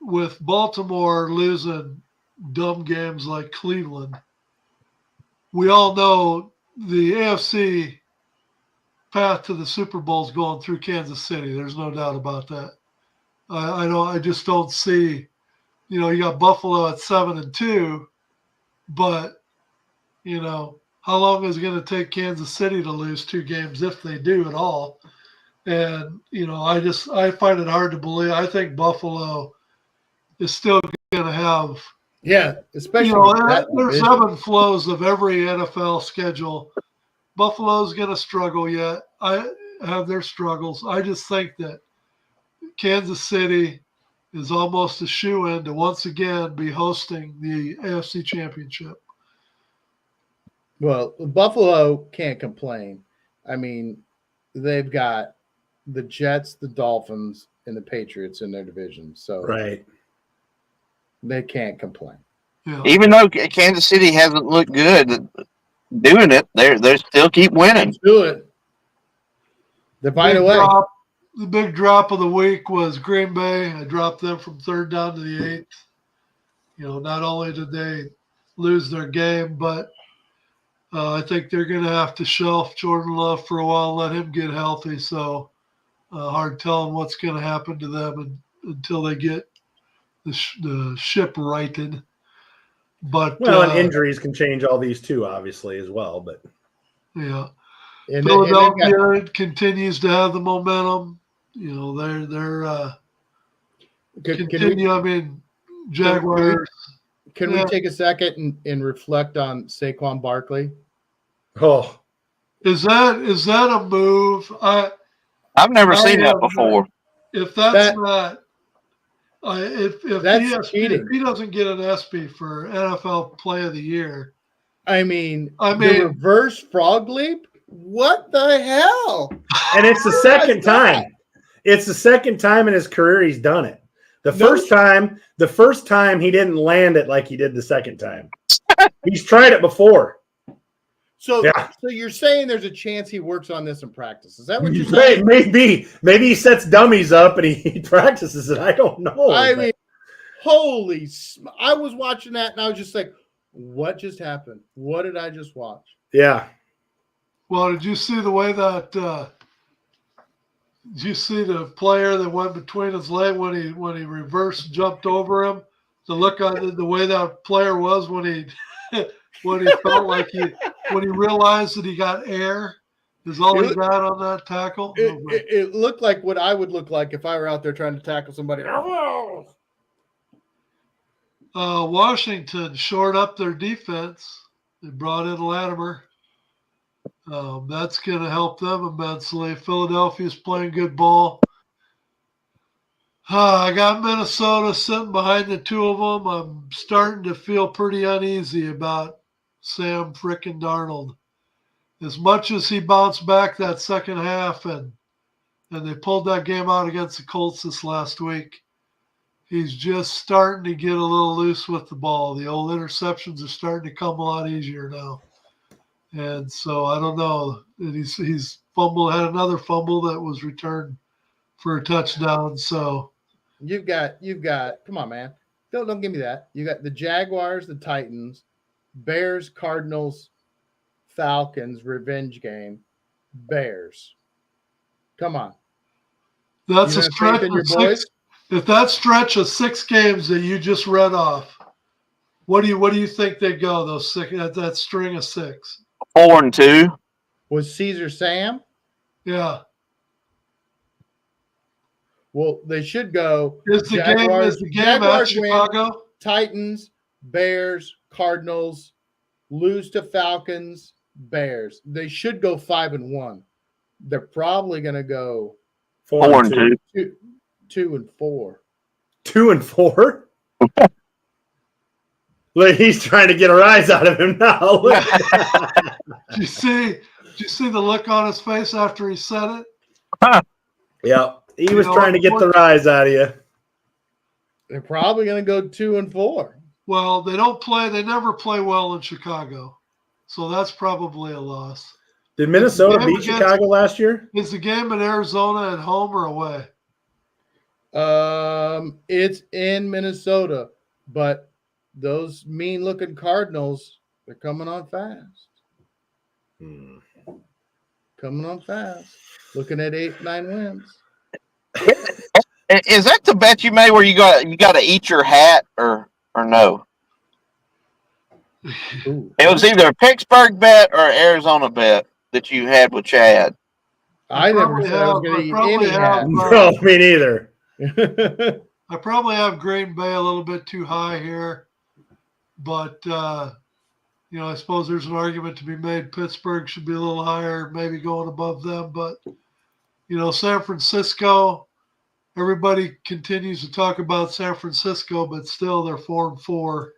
With Baltimore losing dumb games like Cleveland, we all know the AFC path to the Super Bowl is going through Kansas City. There's no doubt about that. I just don't see, you got Buffalo at 7-2, but how long is it going to take Kansas City to lose 2 games if they do at all? And I find it hard to believe. I think Buffalo is still going to have, especially with that there's division. ebb and flows of every NFL schedule. Buffalo's going to struggle yet. I have their struggles. I just think that Kansas City is almost a shoo-in to once again be hosting the AFC Championship. Well, Buffalo can't complain. I mean, they've got the Jets, the Dolphins, and the Patriots in their division, so Right. they can't complain. Yeah. Even though Kansas City hasn't looked good doing it, they still keep winning. Let's do it. They find a way. The big drop of the week was Green Bay. I dropped them from 3rd down to the 8th. Not only did they lose their game, but I think they're going to have to shelf Jordan Love for a while, let him get healthy. So hard telling what's going to happen to them until they get the ship righted. But and injuries can change all these too, obviously, as well. But yeah, And Philadelphia continues to have the momentum. They're continue. Jaguars. Can we take a second and reflect on Saquon Barkley? oh, Is that a move? I've never seen that before. If that's not, if That's cheating. if he doesn't get an ESPY for NFL Play of the Year, I mean, the reverse frog leap. What the hell? and it's the second time. It's the second time in his career he's done it. The first time he didn't land it like he did the second time. He's tried it before. So, Yeah. So you're saying there's a chance he works on this in practice? Is that what you're saying? Maybe he sets dummies up and he practices it. I don't know. I mean, I was watching that and I was just like, what just happened? What did I just watch? Yeah. well, did you see the way that? Did you see the player that went between his leg when he reverse jumped over him? The look on the way that player was when he felt like when he realized that he got air is all he got on that tackle. It looked like what I would look like if I were out there trying to tackle somebody. Washington shored up their defense. They brought in Latimer. That's going to help them immensely. Philadelphia's playing good ball. I got Minnesota sitting behind the 2 of them. I'm starting to feel pretty uneasy about Sam frickin' Darnold. As much as he bounced back that second half and they pulled that game out against the Colts this last week, he's just starting to get a little loose with the ball. The old interceptions are starting to come a lot easier now. And so I don't know. He's had another fumble that was returned for a touchdown. So You've got come on, man. Don't give me that. You got the Jaguars, the Titans, Bears, Cardinals, Falcons, revenge game. Bears. Come on. that's You a have stretch faith in your of boys? 6. If that stretch of 6 games that you just read off, what do you think they go, those 6, that string of 6? 4-2. Was Caesar Sam? Yeah. Well, they should go. Is the game at Jaguars Chicago? win, Titans, Bears, Cardinals, lose to Falcons, Bears. They should go 5-1. They're probably going to go 4-2. 2-4. 2-4. Look, he's trying to get a rise out of him now. Look. Did you see the look on his face after he said it? Yeah, he You was know, trying to get the rise out of you. They're probably going to go 2-4. Well, they don't play. They never play well in Chicago, so that's probably a loss. Did Minnesota game beat against- Chicago last year? Is the game in Arizona at home or away? It's in Minnesota, but those mean-looking Cardinals, they're coming on fast. Coming on fast. Looking at 8-9 wins. Is that the bet you made where you got to eat your hat or no? Ooh. It was either a Pittsburgh bet or an Arizona bet that you had with Chad. I never said I was going to eat any hat. No, me neither. I probably have Green Bay a little bit too high here, but you know, I suppose there's an argument to be made. Pittsburgh should be a little higher, maybe going above them. But you know, San Francisco, everybody continues to talk about San Francisco, but still they're 4-4.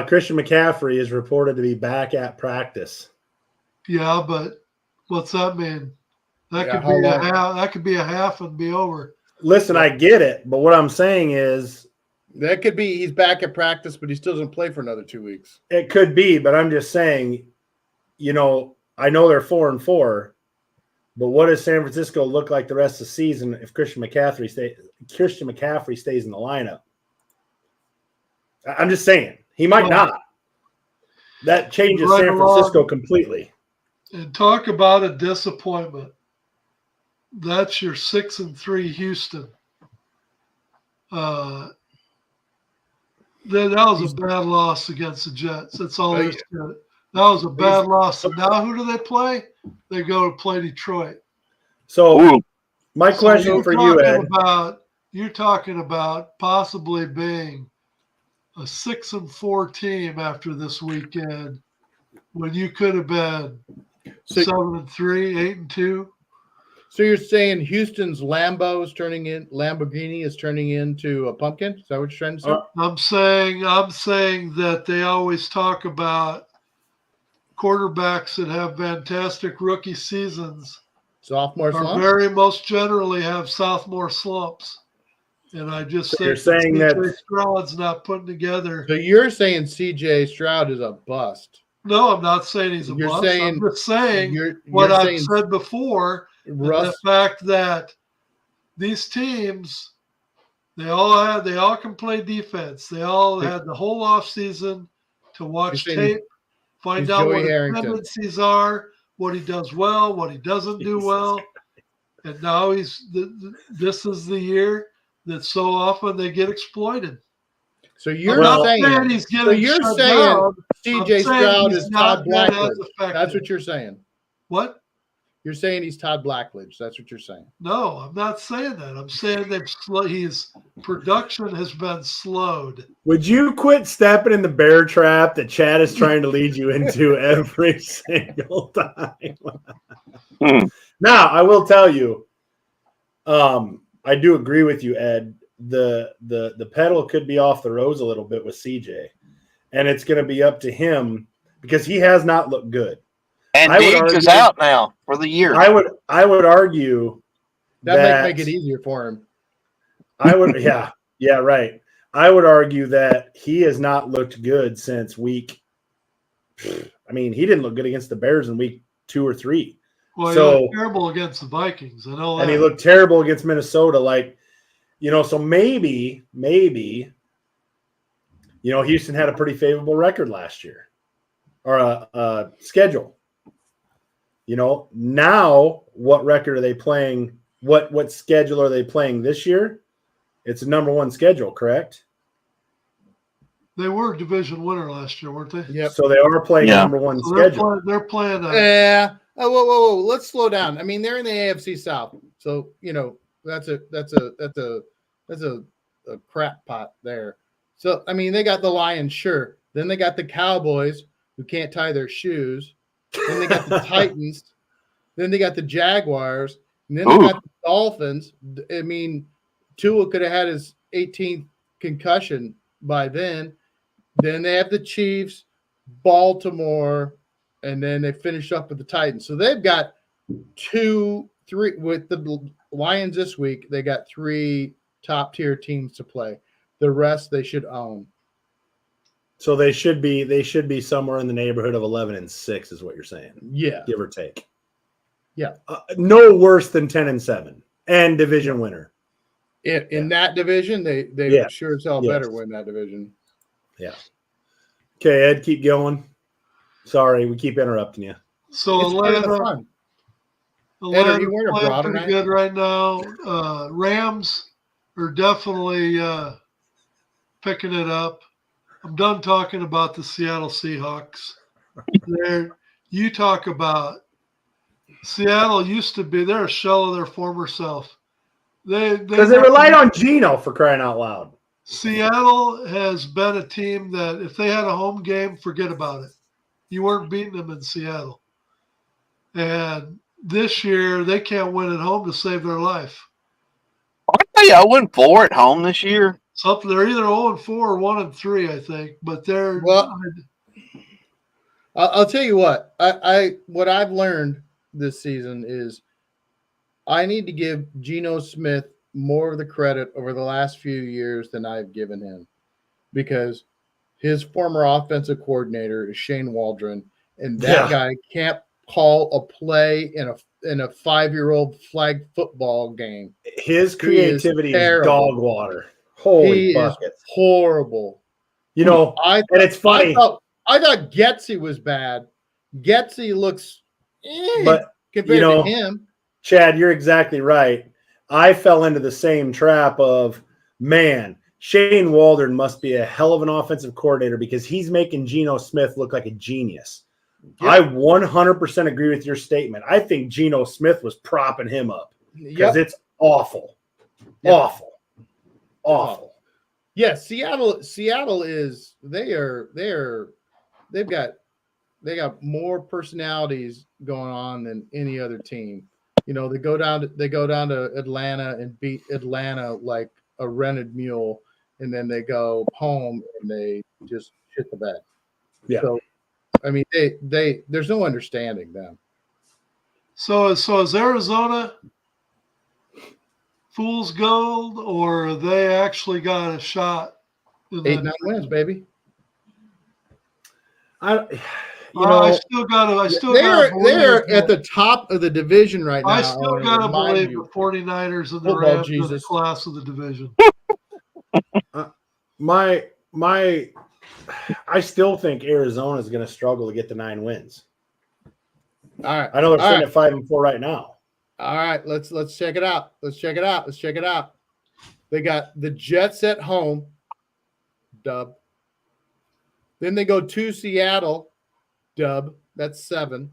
Christian McCaffrey is reported to be back at practice. Yeah, but what's that mean? That Yeah, could how be a long? half. That could be a half and be over. Listen, I get it, but what I'm saying is That could be he's back at practice, but he still doesn't play for another 2 weeks. it could be, but I'm just saying, you know, I know they're 4-4, but what does San Francisco look like the rest of the season if Christian McCaffrey stays in the lineup? I'm just saying he might not. That changes Right San Francisco along. completely. And talk about a disappointment. That's your 6-3 Houston. That was a bad loss against the Jets. That's all there is to it. That was a bad loss. And now who do they play? They go to play Detroit. So Ooh. my question you're for you, talking Ed. You're talking about possibly being a 6-4 team after this weekend when you could have been 7-3, 8-2. So you're saying Houston's Lamborghini is turning into a pumpkin? Is that what you're trying to say? I'm saying that they always talk about quarterbacks that have fantastic rookie seasons Sophomore slump? most generally have sophomore slumps. And I just So think you're saying that that Stroud's not putting together. So you're saying CJ Stroud is a bust. No, I'm not saying he's a You're bust. saying- I'm just saying You're what I've saying said before. And the Russ, fact that these teams, they all can play defense. They all had the whole off season to watch You're saying tape, find he's out Joey what his Harrington. tendencies are, what he does well, what he doesn't do well. And now this is the year that so often they get exploited. so you're Well, saying he's so getting you're shut saying down. CJ I'm saying Stroud he's is not Todd been as Blackledge. effective. That's what you're saying. What? You're saying he's Todd Blackledge. That's what you're saying. No, I'm not saying that. I'm saying that his production has been slowed. would you quit stepping in the bear trap that Chad is trying to lead you into every single time? Now, I will tell you, I do agree with you, Ed. The pedal could be off the rose a little bit with CJ, and it's going to be up to him because he has not looked good. And I would Diggs is argue- out now for the year. I would argue That that might make it easier for him. yeah, right. I would argue that he has not looked good since week. I mean, he didn't look good against the Bears in week 2 or 3. Well, So- he looked terrible against the Vikings. I know that. And he looked terrible against Minnesota. Like, you know, so maybe, you know, Houston had a pretty favorable record last year or a schedule. You know, now what record are they playing? What schedule are they playing this year? It's a number 1 schedule, correct? They were division winner last year, weren't they? Yep. So they are playing Yeah. number 1 So schedule. they're playing. Yeah. Oh, whoa. Let's slow down. I mean, they're in the AFC South, so you know that's a crap pot there. So I mean, they got the Lions, sure. Then they got the Cowboys who can't tie their shoes. Then they got the Titans. Then they got the Jaguars. And then they got the Dolphins. I mean, Tua could have had his 18th concussion by then. Then they have the Chiefs, Baltimore, and then they finish up with the Titans. So they've got 2 three with the Lions this week. They got 3 top tier teams to play. The rest they should own. So they should be somewhere in the neighborhood of 11-6 is what you're saying. Yeah. Give or take. Yeah. No worse than 10-7 and division winner. In that division, they Yeah. sure as hell Yes. better win that division. Yeah. Okay, Ed, keep going. Sorry, we keep interrupting you. So It's part of the Atlanta, fun. Ed, are you Atlanta's wearing a playing bra pretty tonight? good right now. Rams are definitely picking it up. I'm done talking about the Seattle Seahawks. You talk about Seattle used to be, they're a shell of their former self. Because they relied on Geno for crying out loud. Seattle has been a team that if they had a home game, forget about it. You weren't beating them in Seattle. And this year, they can't win at home to save their life. I tell you, I went 4 at home this year. Something they're either 0-4 or 1-3, I think. But they're I'll tell you what. What I've learned this season is I need to give Geno Smith more of the credit over the last few years than I've given him, because his former offensive coordinator is Shane Waldron, and that guy can't call a play in a 5-year-old flag football game. His creativity is dog water. Holy buckets. Horrible. And it's funny. I thought Getsy was bad. Getsy looks but compared to him. Chad, you're exactly right. I fell into the same trap of, man, Shane Waldron must be a hell of an offensive coordinator because he's making Geno Smith look like a genius. Yep. I 100% agree with your statement. I think Geno Smith was propping him up because it's awful. Yep. Awful. Yeah, Seattle is they've got more personalities going on than any other team. They go down to Atlanta and beat Atlanta like a rented mule, and then they go home and they just shit the bed. Yeah. So I mean there's no understanding them. So is Arizona fool's gold, or they actually got a shot? 8-9 wins, baby. I still got they're at the top of the division right now. I still got to believe the 49ers and the Rams are the class of the division. I still think Arizona is going to struggle to get the 9 wins. All right. I know they're sitting at 5-4 right now. All right, let's check it out. Let's check it out. They got the Jets at home, dub. Then they go to Seattle, dub. That's 7.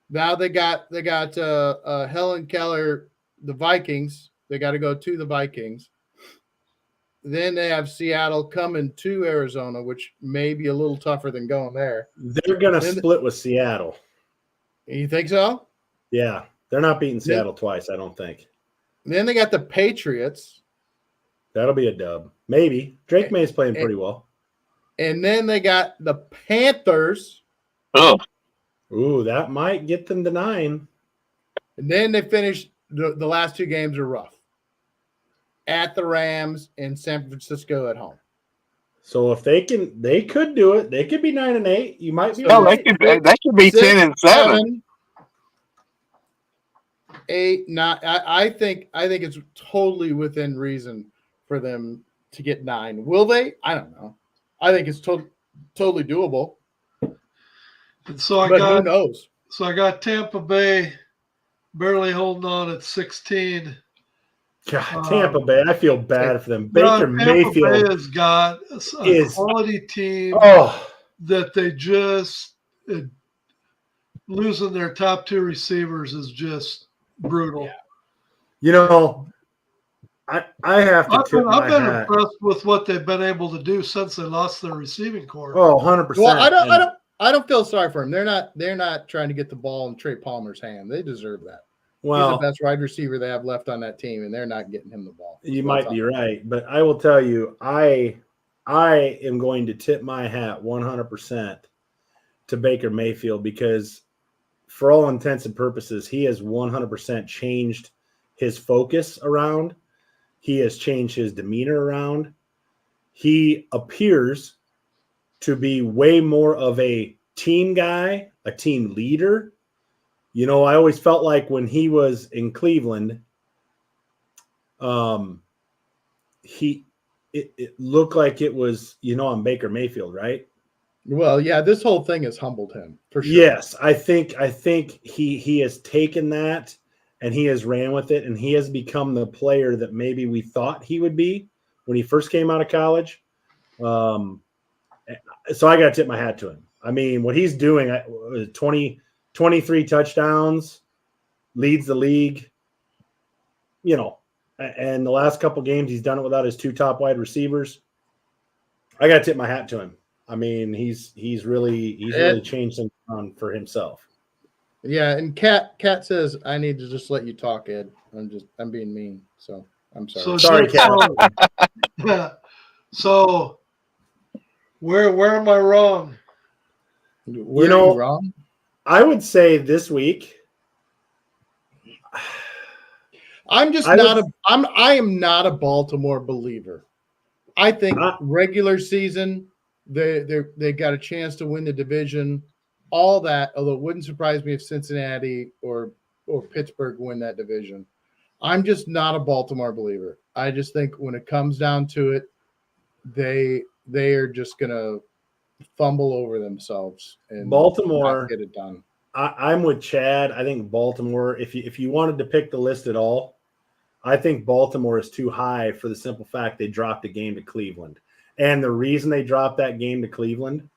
Now they got Helen Keller, the Vikings. They got to go to the Vikings. Then they have Seattle coming to Arizona, which may be a little tougher than going there. They're going to split with Seattle. You think so? Yeah. They're not beating Seattle twice, I don't think. Then they got the Patriots. That'll be a dub. Maybe. Drake May is playing pretty well. And then they got the Panthers. Oh. Ooh, that might get them to 9. And then they finish the last 2 games are rough. At the Rams and San Francisco at home. So if they could do it. They could be 9-8. You might be. No, they could be 10-7. 8, 9. I think it's totally within reason for them to get 9. Will they? I don't know. I think it's totally doable. And so who knows? So I got Tampa Bay barely holding on at 16. God, Tampa Bay. I feel bad for them. Baker Tampa Mayfield Bay has got a quality team that they just losing their top 2 receivers is just brutal. I have to tip my hat. I've been impressed with what they've been able to do since they lost their receiving core. Oh, 100%. Well, I don't feel sorry for them. They're not trying to get the ball in Trey Palmer's hand. They deserve that. Well, he's the best wide receiver they have left on that team, and they're not getting him the ball. You might be right, but I will tell you, I am going to tip my hat 100% to Baker Mayfield because for all intents and purposes, he has 100% changed his focus around. He has changed his demeanor around. He appears to be way more of a team guy, a team leader. You know, I always felt like when he was in Cleveland, it looked like it was, you know, on Baker Mayfield, right? Well, yeah, this whole thing has humbled him for sure. Yes, I think he has taken that and he has ran with it, and he has become the player that maybe we thought he would be when he first came out of college. So I got to tip my hat to him. I mean, what he's doing, 23 touchdowns, leads the league, you know, and the last couple games he's done it without his two top wide receivers. I got to tip my hat to him. I mean, he's really changed things on for himself. Yeah, and Kat says I need to just let you talk, Ed. I'm being mean, so I'm sorry. So Sorry, Kat. Yeah. So where am I wrong? Where You know, are you wrong? I would say this week. I am not a Baltimore believer. I think regular season they got a chance to win the division, all that. Although it wouldn't surprise me if Cincinnati or Pittsburgh win that division. I'm just not a Baltimore believer. I just think when it comes down to it, they are just gonna fumble over themselves and Baltimore not get it done. I'm with Chad. I think Baltimore, if you wanted to pick the list at all, I think Baltimore is too high for the simple fact they dropped a game to Cleveland. And the reason they dropped that game to Cleveland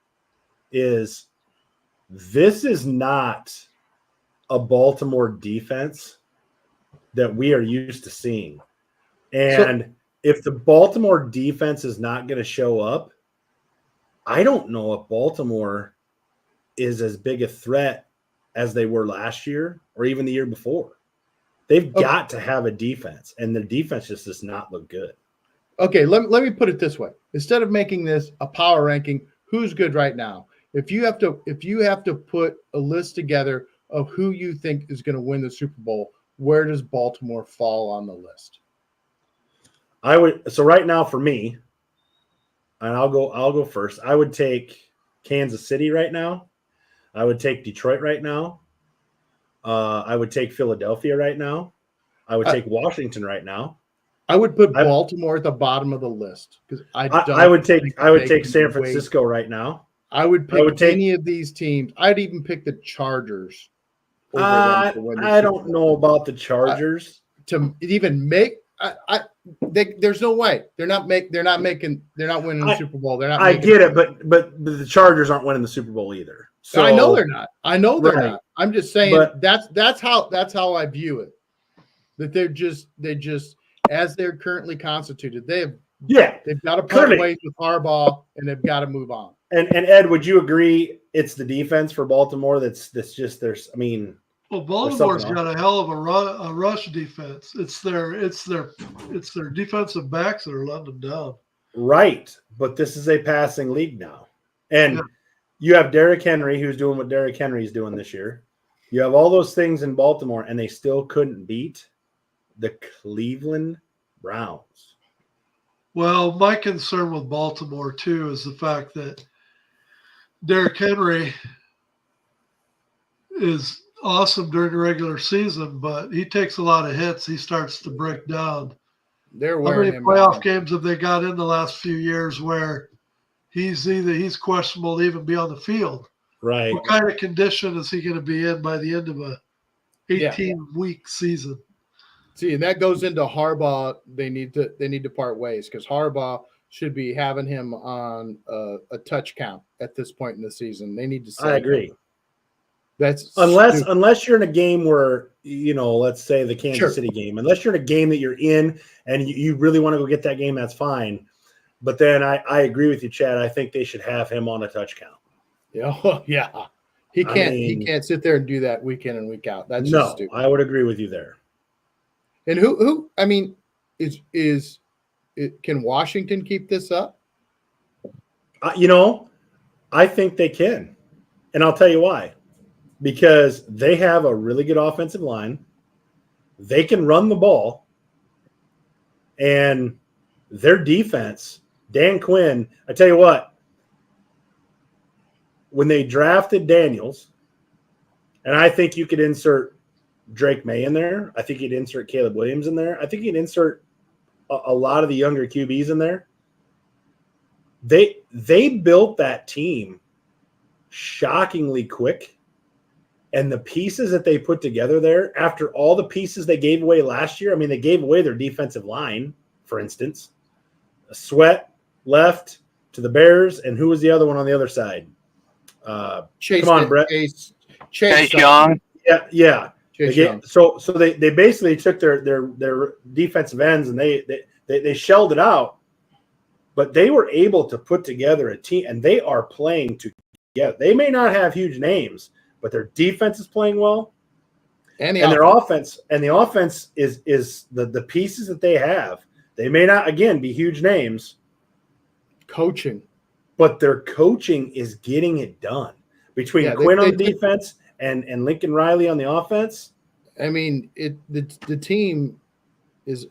is this is not a Baltimore defense that we are used to seeing. And if the Baltimore defense is not going to show up, I don't know if Baltimore is as big a threat as they were last year or even the year before. They've got to have a defense, and their defense just does not look good. Okay, let me put it this way. Instead of making this a power ranking, who's good right now? If you have to put a list together of who you think is going to win the Super Bowl, where does Baltimore fall on the list? So right now for me, and I'll go first. I would take Kansas City right now. I would take Detroit right now. I would take Philadelphia right now. I would take Washington right now. I would put Baltimore at the bottom of the list because I would take San Francisco right now. I would pick any of these teams. I'd even pick the Chargers. I don't know about the Chargers to even make. There's no way they're not winning the Super Bowl. They're not. I get it, but the Chargers aren't winning the Super Bowl either. So I know they're not. They're right. not. I'm just saying that's how I view it. That they just as they're currently constituted, they've got to part ways with Harbaugh and they've got to move on. And Ed, would you agree it's the defense for Baltimore that's just there's? I mean, well, Baltimore's got a hell of a rush defense. It's their defensive backs that are letting them down. Right, but this is a passing league now, and you have Derrick Henry who's doing what Derrick Henry's doing this year. You have all those things in Baltimore, and they still couldn't beat the Cleveland Browns. Well, my concern with Baltimore too is the fact that Derrick Henry is awesome during the regular season, but he takes a lot of hits. He starts to break down. They're How wearing many him playoff down. games have they got in the last few years where he's questionable to even be on the field? Right. What kind of condition is he going to be in by the end of a 18-week season? See, and that goes into Harbaugh. They need to part ways because Harbaugh should be having him on a touch count at this point in the season. They need to. I agree. That's unless you're in a game where, you know, let's say the Kansas City game, unless you're in a game that you're in and you really want to go get that game, that's fine. But then I agree with you, Chad. I think they should have him on a touch count. Yeah. He can't sit there and do that week in and week out. That's just stupid. I would agree with you there. And who I mean, can Washington keep this up? You know, I think they can. And I'll tell you why. because they have a really good offensive line. They can run the ball. And their defense, Dan Quinn, I tell you what, when they drafted Daniels, and I think you could insert Drake May in there. I think you'd insert Caleb Williams in there. I think you'd insert a lot of the younger QBs in there. They built that team shockingly quick. And the pieces that they put together there, after all the pieces they gave away last year, I mean, they gave away their defensive line, for instance. Sweat left to the Bears, and who was the other one on the other side? Chase, come on, Brett. Chase Young. Yeah. Chase Young. So they basically took their defensive ends and they shelled it out, but they were able to put together a team, and they are playing together. They may not have huge names, but their defense is playing well, and their offense is the pieces that they have. They may not again be huge names, coaching, but their coaching is getting it done between Quinn on the defense and Lincoln Riley on the offense. I mean, the team is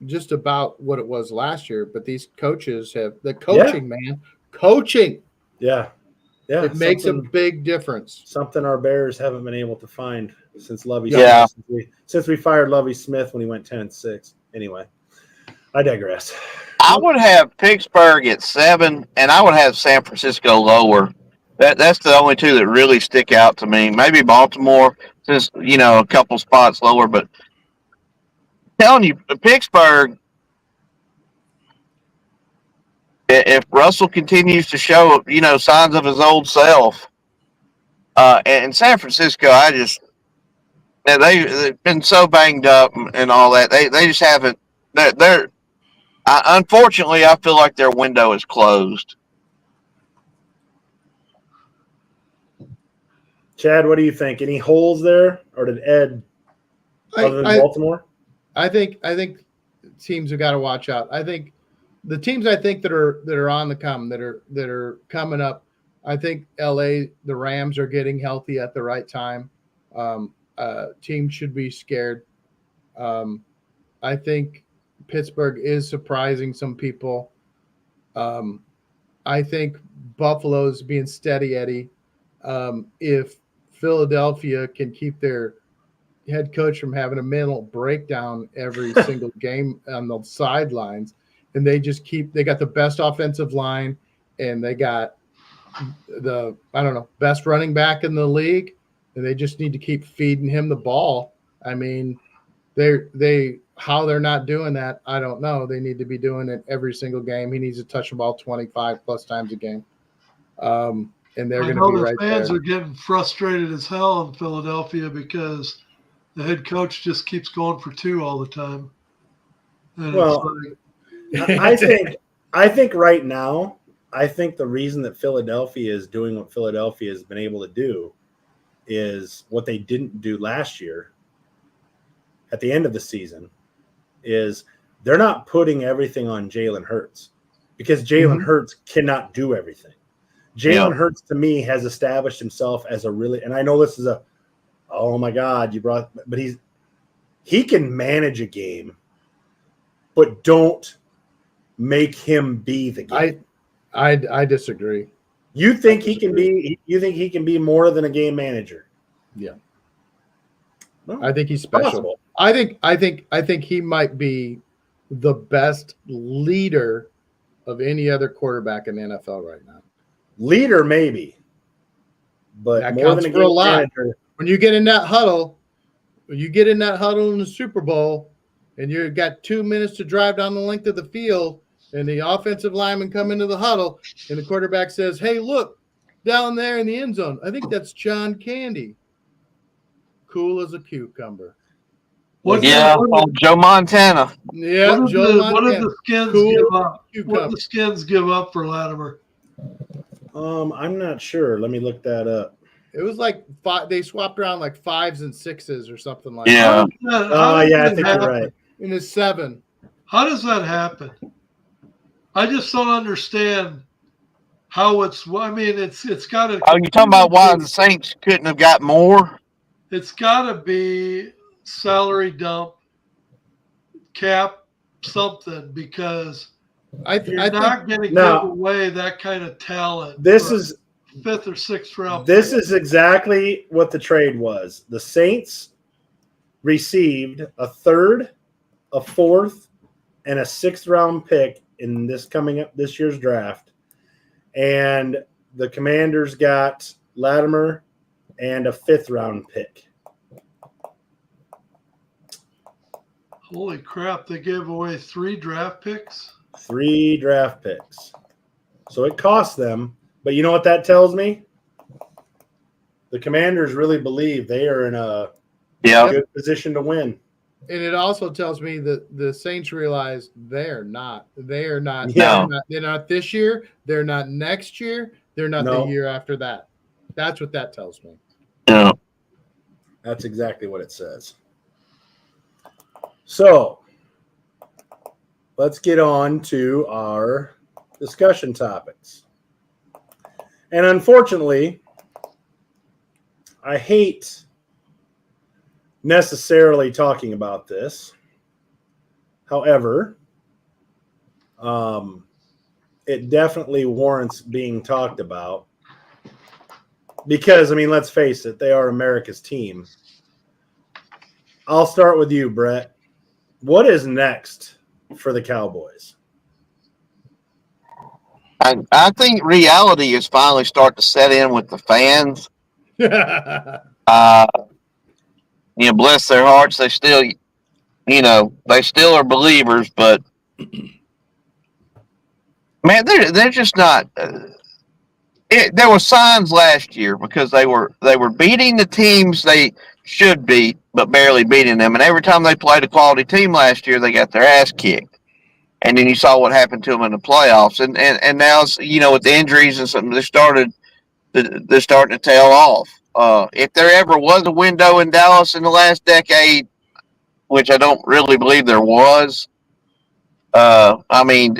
just about what it was last year, but these coaches have the coaching, man, coaching. Yeah. Yeah, it makes a big difference. Something our Bears haven't been able to find since Lovey. Yeah. Since we fired Lovey Smith when he went 10-6. Anyway, I digress. I would have Pittsburgh at 7, and I would have San Francisco lower. That's the only two that really stick out to me. Maybe Baltimore, since a couple spots lower, but I'm telling you, Pittsburgh. If Russell continues to show, signs of his old self, and San Francisco, they've been so banged up and all that. They just haven't. Unfortunately, I feel like their window is closed. Chad, what do you think? Any holes there, or did Ed other than Baltimore? I think teams have got to watch out. I think. The teams I think that are on the come that are coming up, I think LA, the Rams are getting healthy at the right time. Teams should be scared. I think Pittsburgh is surprising some people. I think Buffalo's being steady Eddie. If Philadelphia can keep their head coach from having a mental breakdown every single game on the sidelines, and they got the best offensive line, and they got the best running back in the league, and they just need to keep feeding him the ball. I mean, how they're not doing that, I don't know. They need to be doing it every single game. He needs to touch the ball 25 plus times a game. And they're going to be right there. Fans are getting frustrated as hell in Philadelphia because the head coach just keeps going for 2 all the time. And I think right now, I think the reason that Philadelphia is doing what Philadelphia has been able to do is what they didn't do last year at the end of the season is they're not putting everything on Jalen Hurts because Jalen Hurts cannot do everything. Jalen Hurts to me has established himself as a really, and I know this is oh my God, but he can manage a game, but don't make him be the game. I disagree. You think he can be? You think he can be more than a game manager? Yeah. No, I think he's special. possible. I think he might be the best leader of any other quarterback in the NFL right now. Leader maybe, but that more counts than a for game a lot. manager. When you get in that huddle, in the Super Bowl, and you've got 2 minutes to drive down the length of the field, and the offensive linemen come into the huddle, and the quarterback says, "Hey, look, down there in the end zone. I think that's John Candy." Cool as a cucumber. Joe Montana. Yeah, what did the Skins give up? Cucumber. What did the Skins give up for Latimer? I'm not sure. Let me look that up. It was like they swapped around like 5s and 6s or something like Yeah. that. I think you're right. In a 7. How does that happen? I just don't understand how it's. I mean, it's got to. Oh, you talking about why the Saints couldn't have got more? It's got to be salary dump, cap, something, because you're not going to give away that kind of talent. This is 5th or 6th round. This is exactly what the trade was. The Saints received a 3rd, a 4th, and a 6th round pick in this year's draft, and the Commanders got Latimer and a 5th round pick. Holy crap! They gave away 3 draft picks. 3 draft picks. So it cost them. But you know what that tells me? The Commanders really believe they are in a good position to win. And it also tells me that the Saints realize they're not this year. They're not next year. They're not the year after that. That's what that tells me. Yeah. That's exactly what it says. So let's get on to our discussion topics. And unfortunately, I hate necessarily talking about this. However, it definitely warrants being talked about because, I mean, let's face it, they are America's team. I'll start with you, Brett. What is next for the Cowboys? I think reality is finally starting to set in with the fans. Bless their hearts, they still, they still are believers, but man, they're just not. There were signs last year because they were beating the teams they should beat, but barely beating them. And every time they played a quality team last year, they got their ass kicked. And then you saw what happened to them in the playoffs. And now, with the injuries and something, they're starting to tail off. If there ever was a window in Dallas in the last decade, which I don't really believe there was, I mean,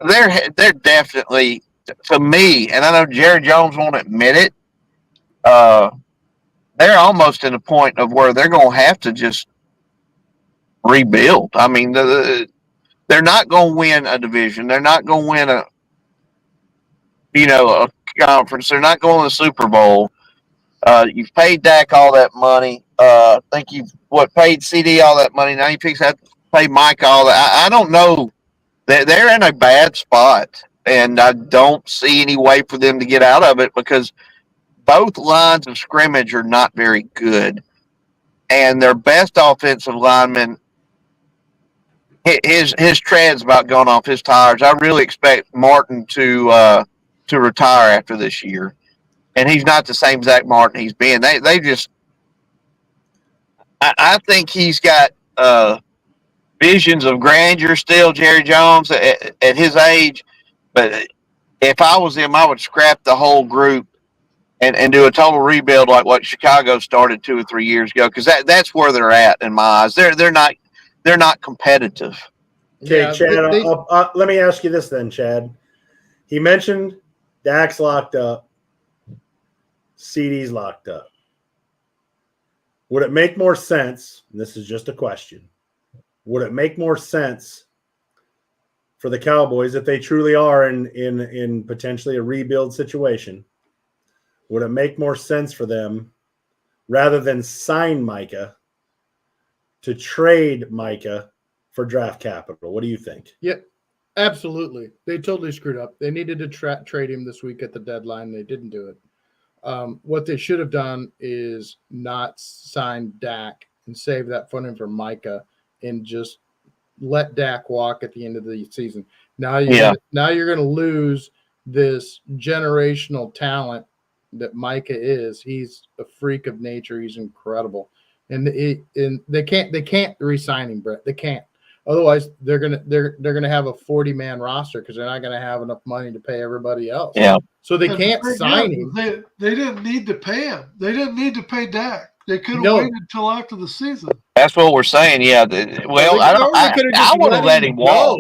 they're definitely, to me, and I know Jerry Jones won't admit it, they're almost in a point of where they're going to have to just rebuild. I mean, they're not going to win a division. They're not going to win a conference. They're not going to the Super Bowl. You've paid Dak all that money. I think you've paid CD all that money. Now you have to pay Mike all that. I don't know. They're in a bad spot, and I don't see any way for them to get out of it because both lines of scrimmage are not very good, and their best offensive lineman, his tread's about going off his tires. I really expect Martin to retire after this year, and he's not the same Zach Martin he's been. They just, I think he's got visions of grandeur still, Jerry Jones at his age. But if I was him, I would scrap the whole group and do a total rebuild like what Chicago started 2 or 3 years ago, because that's where they're at in my eyes. They're not competitive. Okay, Yeah, Chad, let me ask you this then, Chad. He mentioned Dak's locked up, CD's locked up. Would it make more sense, and this is just a question, would it make more sense for the Cowboys if they truly are in potentially a rebuild situation? Would it make more sense for them, rather than sign Micah, to trade Micah for draft capital? What do you think? Yeah, absolutely. They totally screwed up. They needed to trade him this week at the deadline. They didn't do it. What they should have done is not sign Dak and save that funding for Micah and just let Dak walk at the end of the season. Now you're going to lose this generational talent that Micah is. He's a freak of nature. He's incredible. And they can't re-sign him, Brett. They can't. Otherwise, they're gonna have a 40-man roster because they're not gonna have enough money to pay everybody else. Yeah. So they can't sign him. They didn't need to pay him. They didn't need to pay Dak. They could have waited until after the season. That's what we're saying. Yeah. Well, I would have let him walk.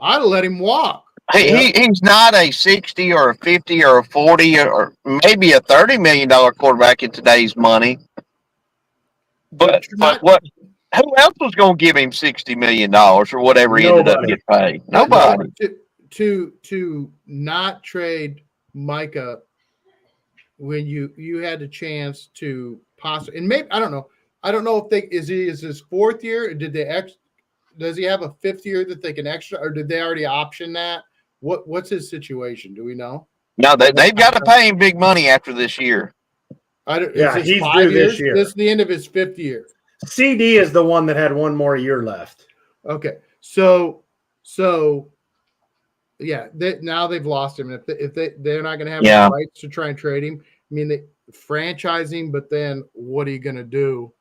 I'd have let him walk. He's not a 60 or a 50 or a 40 or maybe a $30 million quarterback in today's money. But what? Who else was going to give him $60 million or whatever he ended up Nobody. getting paid? Nobody. To not trade Micah when you had the chance to possibly, and maybe I don't know if is his fourth year, or does he have a fifth year that they can extra, or did they already option that? What's his situation? Do we know? No, they've got to pay him big money after this year. He's 5 years. This year. This is the end of his fifth year. CD is the one that had one more year left. Okay, so yeah, now they've lost him. If they're not going to have the rights to try and trade him, I mean, they franchise him, but then what are you going to do?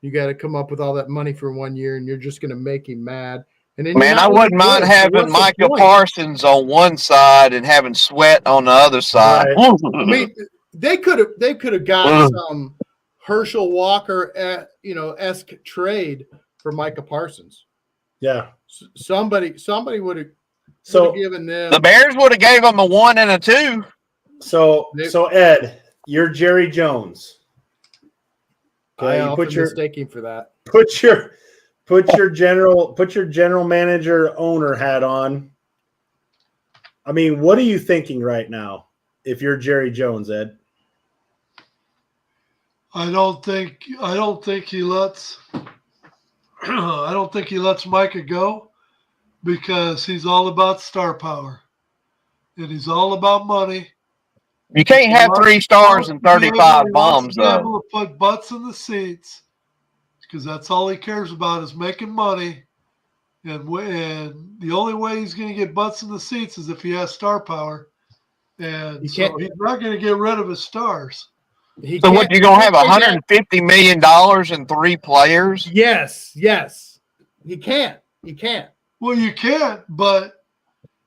You got to come up with all that money for 1 year, and you're just going to make him mad. And then I wouldn't mind having Micah Parsons on one side and having Sweat on the other side. Right. I mean, they could have got some Herschel Walker, esque trade for Micah Parsons. Yeah, somebody would have given them. The Bears would have gave them a 1 and a 2. So Ed, you're Jerry Jones. Okay, I put your mistaking for that. Put your general manager owner hat on. I mean, what are you thinking right now if you're Jerry Jones, Ed? I don't think he lets Micah go because he's all about star power and he's all about money. You can't have 3 stars and 35 bums, though. Able to put butts in the seats because that's all he cares about is making money. And the only way he's going to get butts in the seats is if he has star power. And so he's not going to get rid of his stars. So what, you're going to have $150 million and 3 players? Yes. He can't. Well, you can't, but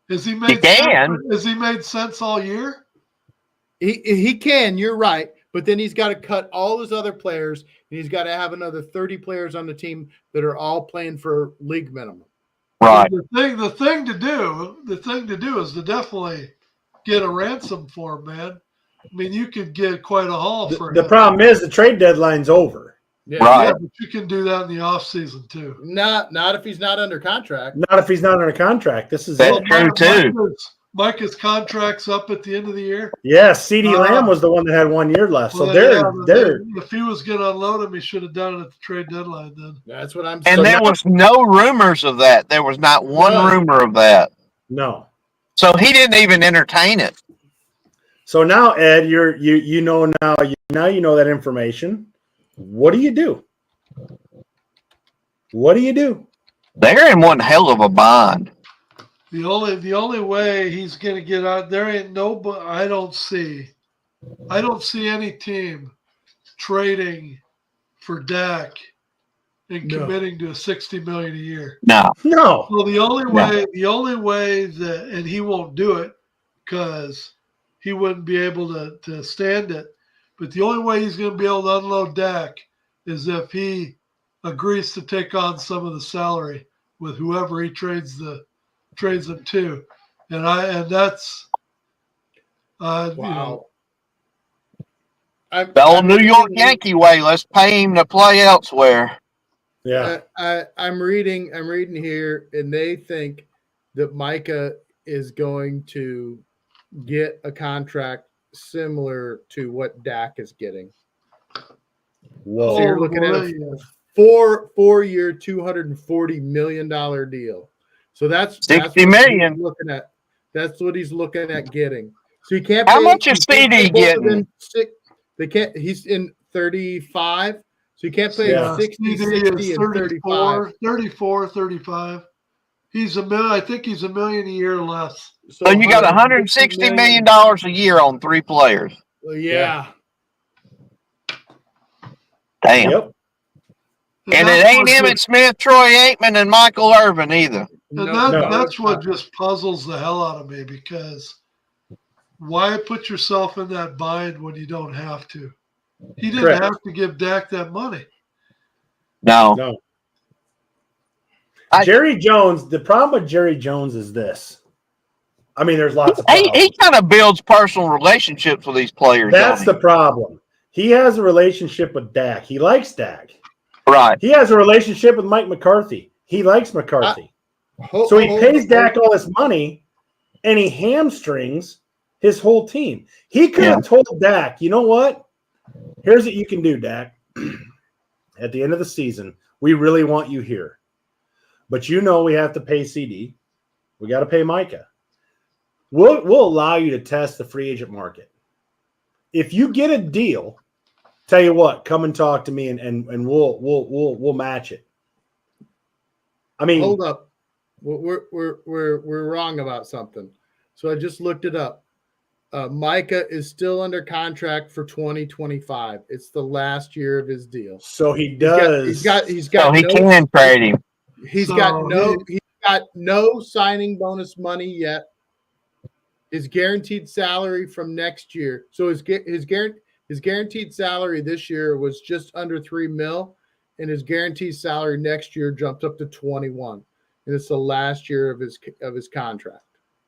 has he made sense all year? He can, you're right. But then he's got to cut all his other players, and he's got to have another 30 players on the team that are all playing for league minimum. Right. The thing to do is to definitely get a ransom for him, man. I mean, you could get quite a haul for him. The problem is the trade deadline's over. Yeah, right. Yeah, but you can do that in the off season too. Not if he's not under contract. Not if he's not under contract. That's true too. Micah's contract's up at the end of the year. Yeah, CeeDee Lamb was the one that had 1 year left. So if he was going to unload him, he should have done it at the trade deadline then. That's what I'm saying. And there was no rumors of that. There was not one rumor of that. No. So he didn't even entertain it. So now, Ed, you know that information. What do you do? They're in one hell of a bind. The only way he's going to get out there ain't nobody. I don't see any team trading for Dak and committing to $60 million a year. No. Well, the only way that, and he won't do it because he wouldn't be able to stand it. But the only way he's going to be able to unload Dak is if he agrees to take on some of the salary with whoever he trades them to, and that's wow. The old New York Yankee way. Let's pay him to play elsewhere. Yeah, I'm reading here, and they think that Micah is going to get a contract similar to what Dak is getting. Whoa! So you're looking at a 4-year, $240 million deal. So that's $60 million. That's what he's looking at getting. So he can't. How much is CD getting? They can't. He's in 35, so he can't play 60, 60, and 35. 34, 35. I think he's $1 million a year less. So you got $160 million a year on 3 players. Yeah. Damn. Yep. And it ain't Emmitt Smith, Troy Aikman, and Michael Irvin either. That's what just puzzles the hell out of me, because why put yourself in that bind when you don't have to? He didn't have to give Dak that money. No. Jerry Jones, the problem with Jerry Jones is this. I mean, there's lots of He problems. kind of builds personal relationships with these players. That's the don't problem. He has a relationship with Dak. He likes Dak. he? Right. He has a relationship with Mike McCarthy. He likes McCarthy. So he pays Dak all this money, and he hamstrings his whole team. He could have told Dak, you know what? Here's what you can do, Dak. At the end of the season, we really want you here. But you know we have to pay CD. We got to pay Micah. We'll allow you to test the free agent market. If you get a deal, tell you what, come and talk to me and we'll match it. I mean, hold up. We're wrong about something. So I just looked it up. Micah is still under contract for 2025. It's the last year of his deal. So he does. He's got So he can trade him. He's got no signing bonus money yet. His guaranteed salary from next year. So his guaranteed salary this year was just under $3 million, and his guaranteed salary next year jumped up to 21. And it's the last year of his contract.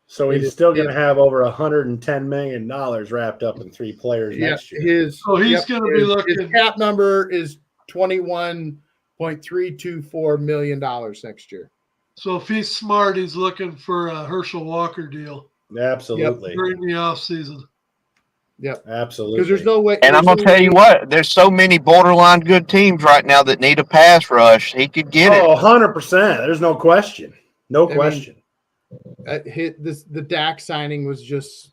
So he's still going to have over $110 million wrapped up in 3 players next year. He's going to be looking. His cap number is $21.324 million next year. So if he's smart, he's looking for a Herschel Walker deal. Absolutely. During the offseason. Yep. Absolutely. Because there's no way. And I'm going to tell you what, there's so many borderline good teams right now that need a pass rush. He could get it. 100%. There's no question. No question. The Dak signing was just.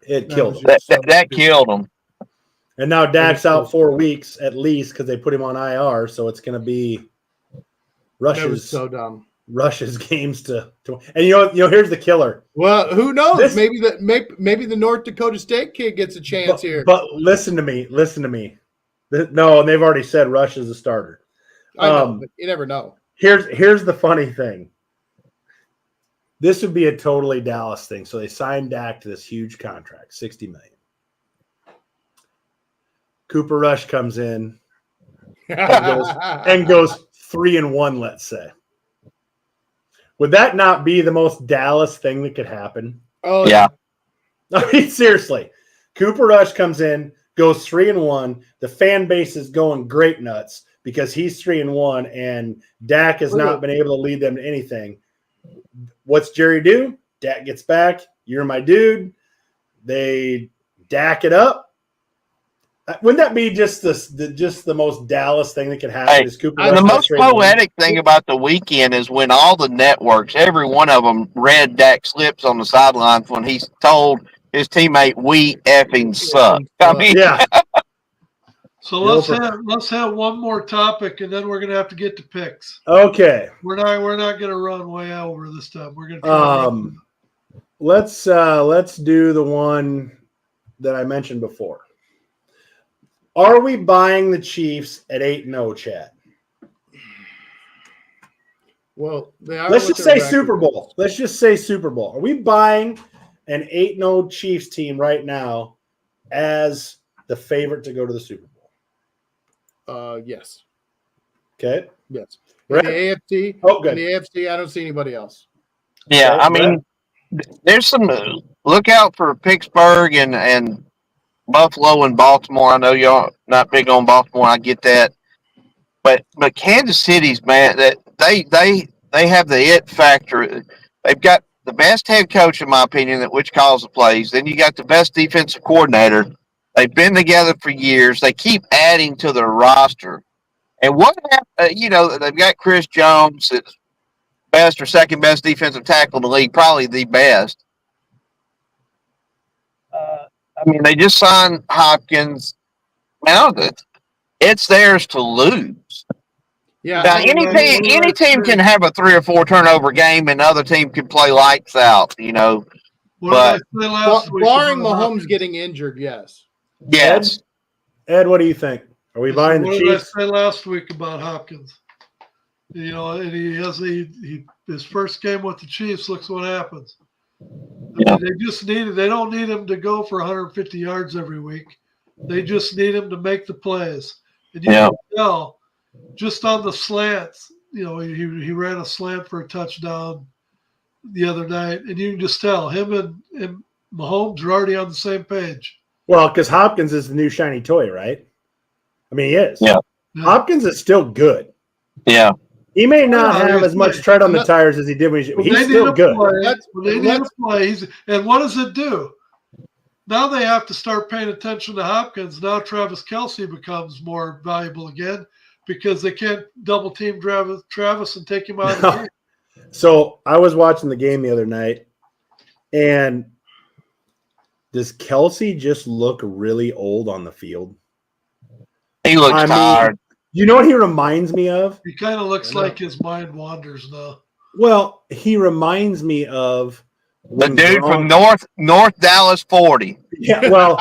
It killed him. That killed him. And now Dak's out 4 weeks at least because they put him on IR. So it's going to be That was so dumb. Rush's games to and you know here's the killer. Well, who knows? Maybe the North Dakota State kid gets a chance here. But listen to me. No, and they've already said Rush is a starter. I know, but you never know. Here's the funny thing. This would be a totally Dallas thing. So they signed Dak to this huge contract, $60 million. Cooper Rush comes in and goes 3-1, let's say. Would that not be the most Dallas thing that could happen? Oh, yeah. I mean, seriously. Cooper Rush comes in, goes 3-1. The fan base is going great nuts because he's 3-1, and Dak has not been able to lead them to anything. What's Jerry do? Dak gets back. You're my dude. They Dak it up. Wouldn't that be just the most Dallas thing that could happen? Hey, is Cooper the Rush most poetic thing about the weekend is when all the networks, every one of them, read Dak's lips on the sidelines when he's told his teammate, "We effing suck." I mean, yeah. So let's have one more topic, and then we're gonna have to get to picks. Okay. We're not gonna run way over this time. We're gonna try let's do the one that I mentioned before. Are we buying the Chiefs at 8-0, Chad? Well, let's just say Super Bowl. Let's just say Super Bowl. Are we buying an 8-0 Chiefs team right now as the favorite to go to the Super Bowl? Yes. Okay. Yes. Right. In the AFC. Oh, good. In the AFC, I don't see anybody else. yeah. Okay, I mean, there's some look out for Pittsburgh and Buffalo and Baltimore. I know y'all not big on Baltimore. I get that, but Kansas City's, man, that they have the it factor. They've got the best head coach, in my opinion, which calls the plays. Then you got the best defensive coordinator. They've been together for years. They keep adding to their roster. And what happened? They've got Chris Jones, best or second best defensive tackle in the league, probably the best. I mean, they just signed Hopkins. Now it's theirs to lose. Yeah. Now, any team can have a 3 or 4 turnover game, and the other team can play lights out. But barring Mahomes getting injured, yes. Yes. Ed, what do you think? Are we buying the Chiefs? What did I say last week about Hopkins? And he has his first game with the Chiefs. Looks what happens. I mean, they don't need him to go for 150 yards every week. They just need him to make the plays. And you can tell just on the slants, he ran a slant for a touchdown the other night, and you can just tell him and Mahomes are already on the same page. Well, because Hopkins is the new shiny toy, right? I mean, he is. Yeah. Hopkins is still good. Yeah. He may not Yeah, have as much tread on the tires as he did when he's still good. They need to play. And what does it do? Now they have to start paying attention to Hopkins. Now Travis Kelce becomes more valuable again because they can't double team Travis and take him out of the game. So I was watching the game the other night, and does Kelce just look really old on the field? He looks tired. You know what he reminds me of? He kind of looks like his mind wanders now. Well, he reminds me of the dude from North Dallas 40. Yeah, well,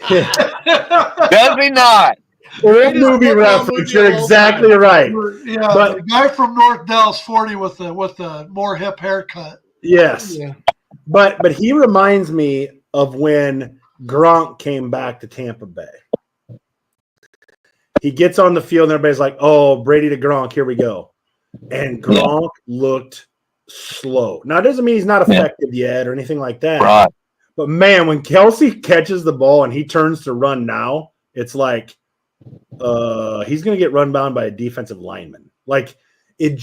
does he not? Old movie reference. You're exactly right. Yeah, but the guy from North Dallas 40 with a more hip haircut. Yes, yeah. But he reminds me of when Gronk came back to Tampa Bay. He gets on the field and everybody's like, "Oh, Brady to Gronk, here we go." And Gronk looked slow. Now, it doesn't mean he's not effective yet or anything like that. Right. But, man, when Kelce catches the ball and he turns to run now, it's like he's going to get run down by a defensive lineman. Like, it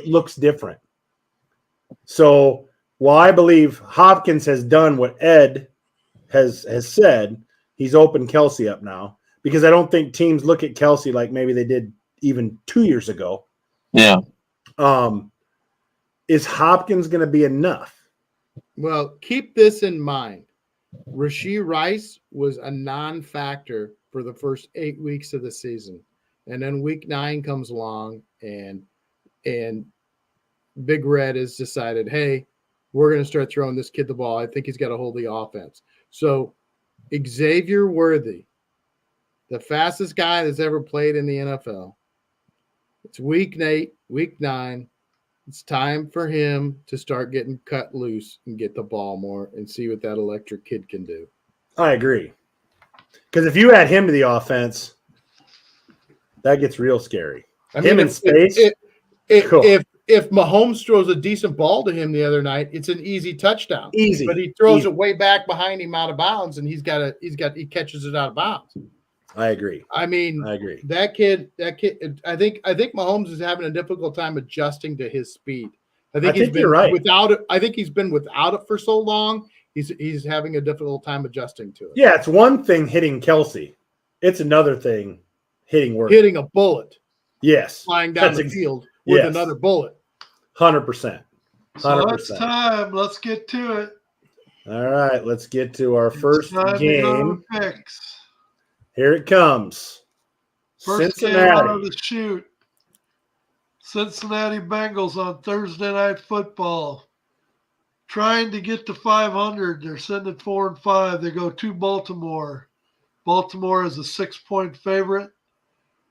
looks different. So, while I believe Hopkins has done what Ed has said, he's opened Kelce up now. Because I don't think teams look at Kelce like maybe they did even 2 years ago. Yeah. Is Hopkins going to be enough? Well, keep this in mind. Rashee Rice was a non-factor for the first 8 weeks of the season. And then week 9 comes along and Big Red has decided, hey, we're going to start throwing this kid the ball. I think he's got a hold of the offense. So Xavier Worthy, the fastest guy that's ever played in the NFL. It's week 9. It's time for him to start getting cut loose and get the ball more and see what that electric kid can do. I agree. Because if you add him to the offense, that gets real scary. I mean, him in space. If Mahomes throws a decent ball to him the other night, it's an easy touchdown. Easy. But he throws it way back behind him out of bounds, and he catches it out of bounds. I agree. I mean, I agree. That kid. I think Mahomes is having a difficult time adjusting to his speed. I think you're right. Without it. I think he's been without it for so long. He's having a difficult time adjusting to it. Yeah, it's one thing hitting Kelce. It's another thing hitting a bullet. Yes, flying down the field with another bullet. 100%. So it's time. Let's get to it. All right, let's get to our first game. Picks. Here it comes. First game out of the chute. Cincinnati Bengals on Thursday Night Football. Trying to get to 500. They're sitting at 4-5. They go to Baltimore. Baltimore is a 6-point favorite.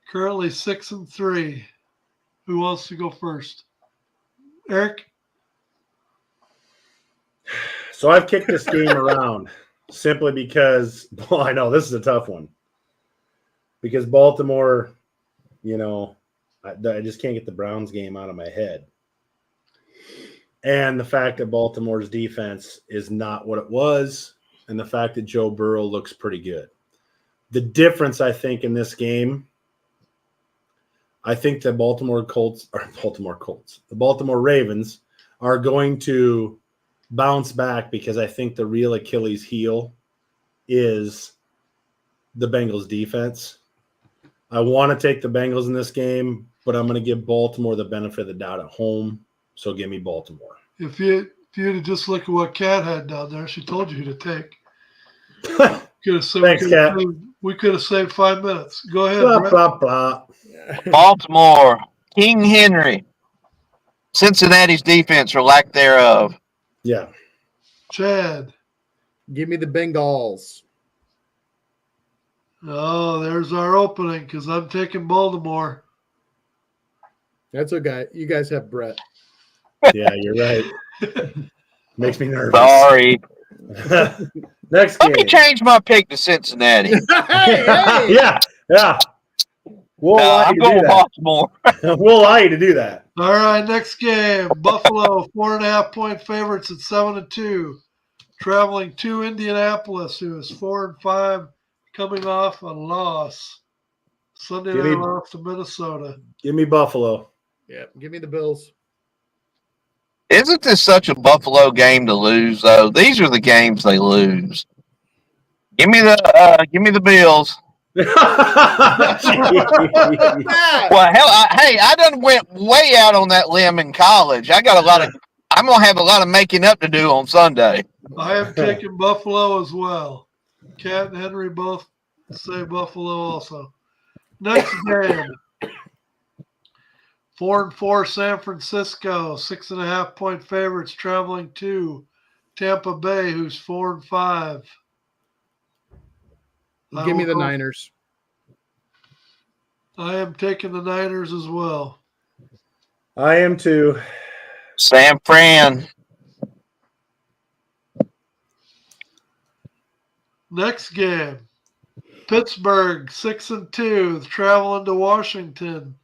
Currently 6-3. Who wants to go first? Eric? So I've kicked this game around simply because, well, I know this is a tough one. Because Baltimore, I just can't get the Browns game out of my head. And the fact that Baltimore's defense is not what it was, and the fact that Joe Burrow looks pretty good. The difference, I think, in this game, I think the Baltimore Ravens are going to bounce back because I think the real Achilles heel is the Bengals defense. I want to take the Bengals in this game, but I'm going to give Baltimore the benefit of the doubt at home. So give me Baltimore. If you had just look at what Kat had down there, she told you who to take. Thanks, Kat. We could have saved 5 minutes. Go ahead. Blah, blah, blah. Baltimore, King Henry, Cincinnati's defense or lack thereof. Yeah. Chad. Give me the Bengals. Oh, there's our opening because I'm taking Baltimore. That's okay. You guys have Brett. Yeah, you're right. Makes me nervous. Sorry. Next game. Let me change my pick to Cincinnati. Hey. Yeah. We'll No, allow I'm you to going do with that. Baltimore. We'll allow you to do that. All right, next game. Buffalo, 4.5-point favorites at 7-2. Traveling to Indianapolis, who is 4-5, coming off a loss. Sunday Give night me- loss to Minnesota. Give me Buffalo. Yep. Give me the Bills. Isn't this such a Buffalo game to lose, though? These are the games they lose. Give me the Bills. Jeez. Well, hell, I done went way out on that limb in college. I'm gonna have a lot of making up to do on Sunday. I am taking Buffalo as well. Cat and Henry both say Buffalo also. Next game. 4-4 San Francisco, 6.5-point favorites traveling to Tampa Bay, who's 4-5. Give me the Niners. I am taking the Niners as well. I am too. San Fran. Next game. Pittsburgh, 6-2, traveling to Washington,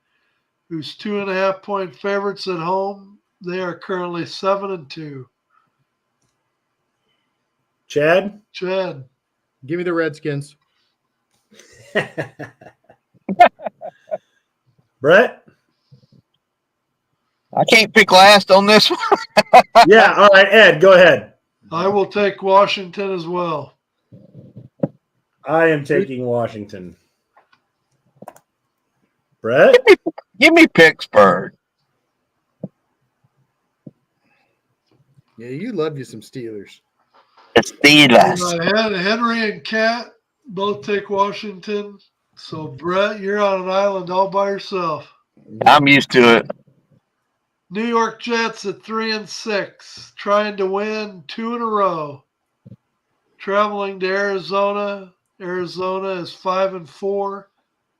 who's 2.5-point favorites at home. They are currently 7-2. Chad? Chad. Give me the Redskins. Brett? I can't pick last on this one. Yeah, all right, Ed, go ahead. I will take Washington as well. I am taking Washington. Brett? Give me Pittsburgh. Yeah, you love you some Steelers. It's Steelers. Henry and Kat both take Washington. So, Brett, you're on an island all by yourself. I'm used to it. New York Jets at 3-6, trying to win 2 in a row. Traveling to Arizona. Arizona is 5-4,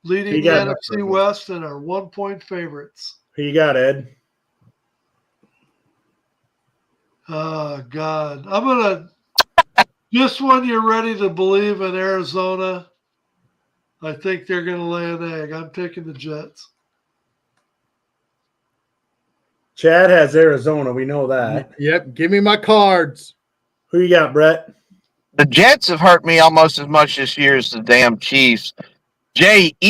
leading You the got NFC that. West and are 1-point favorites. Who you got, Ed? Oh, God. I'm going to, just when you're ready to believe in Arizona, I think they're going to lay an egg. I'm taking the Jets. Chad has Arizona. We know that. Yep. Give me my cards. Who you got, Brett? The Jets have hurt me almost as much this year as the damn Chiefs. Jets,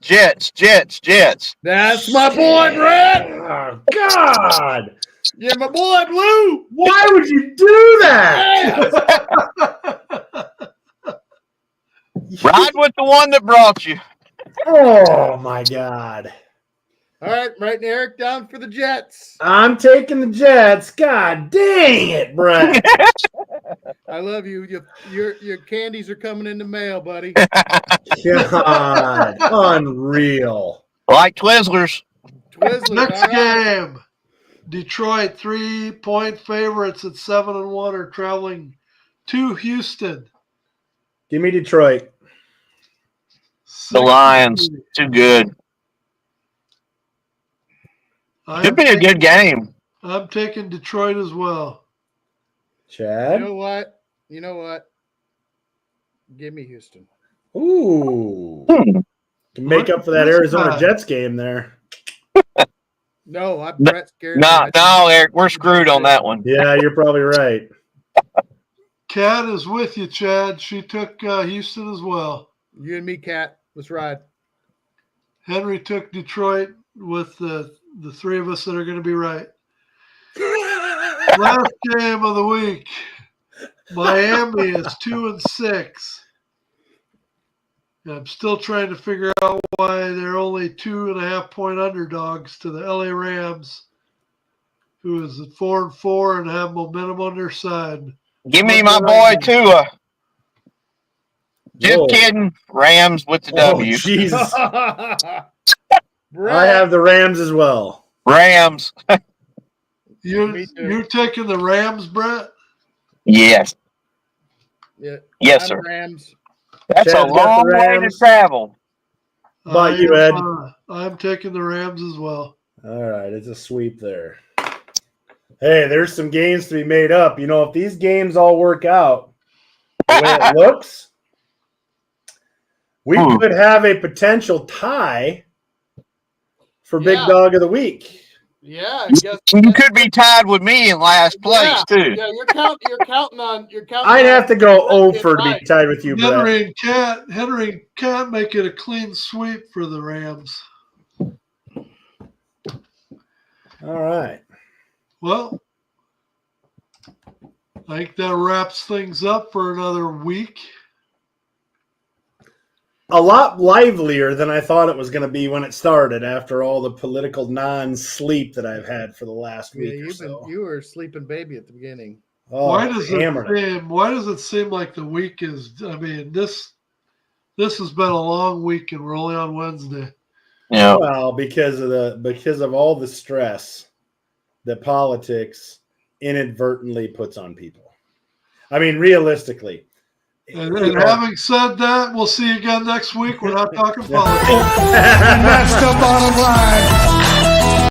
Jets. That's my boy, Brett. Oh, God. Yeah, my boy, Blue. Why would you do that? Ride with the one that brought you. Oh, my God. All right, writing Eric down for the Jets. I'm taking the Jets. God dang it, Brett. I love you. Your candies are coming in the mail, buddy. God. Unreal. Like Twizzlers. Twizzlers. Next all right. game. Detroit, 3-point favorites at 7-1 are traveling to Houston. Give me Detroit. The Lions. Too good. Could be a good game. I'm taking Detroit as well. Chad? You know what? Give me Houston. Ooh. Hmm. To make up for that Arizona Jets game there. No, I'm Brett scared. No, Eric, we're screwed on that one. Yeah, you're probably right. Kat is with you, Chad. She took Houston as well. You and me, Cat. Let's ride. Henry took Detroit with the three of us that are going to be right. Last game of the week. Miami is 2-6. I'm still trying to figure out why they're only 2.5-point underdogs to the LA Rams, who is at 4-4 and have momentum on their side. Give me my boy Tua. Just Whoa. kidding. Rams with the Oh, W. Jesus. Brett, I have the Rams as well. Rams. You're Me too. you're taking the Rams, Brett? Yes. Yeah, Yes, I'm sir. Rams. That's Chad's a got the long way to Rams. travel. About you, Ed? I'm taking the Rams as well. All right, it's a sweep there. Hey, there's some games to be made up. You know, if these games all work out the way it looks, We could have a potential tie for Big Yeah. Dog of the Week. Yeah, You could be tied with me in last place too. Yeah, you're counting on. I'd have to go Brett getting over to be right. tied with you, Brett. Henry can't make it a clean sweep for the Rams. All right. Well, I think that wraps things up for another week. A lot livelier than I thought it was going to be when it started after all the political non-sleep that I've had for the last Yeah, week or so. you were sleeping baby at the beginning. Oh, Why does hammered. why does it seem like the week is? I mean, this has been a long week, and we're only on Wednesday. Yeah. Well, because of all the stress that politics inadvertently puts on people. I mean, realistically. And having said that, we'll see you again next week. We're not talking politics. And that's the bottom line.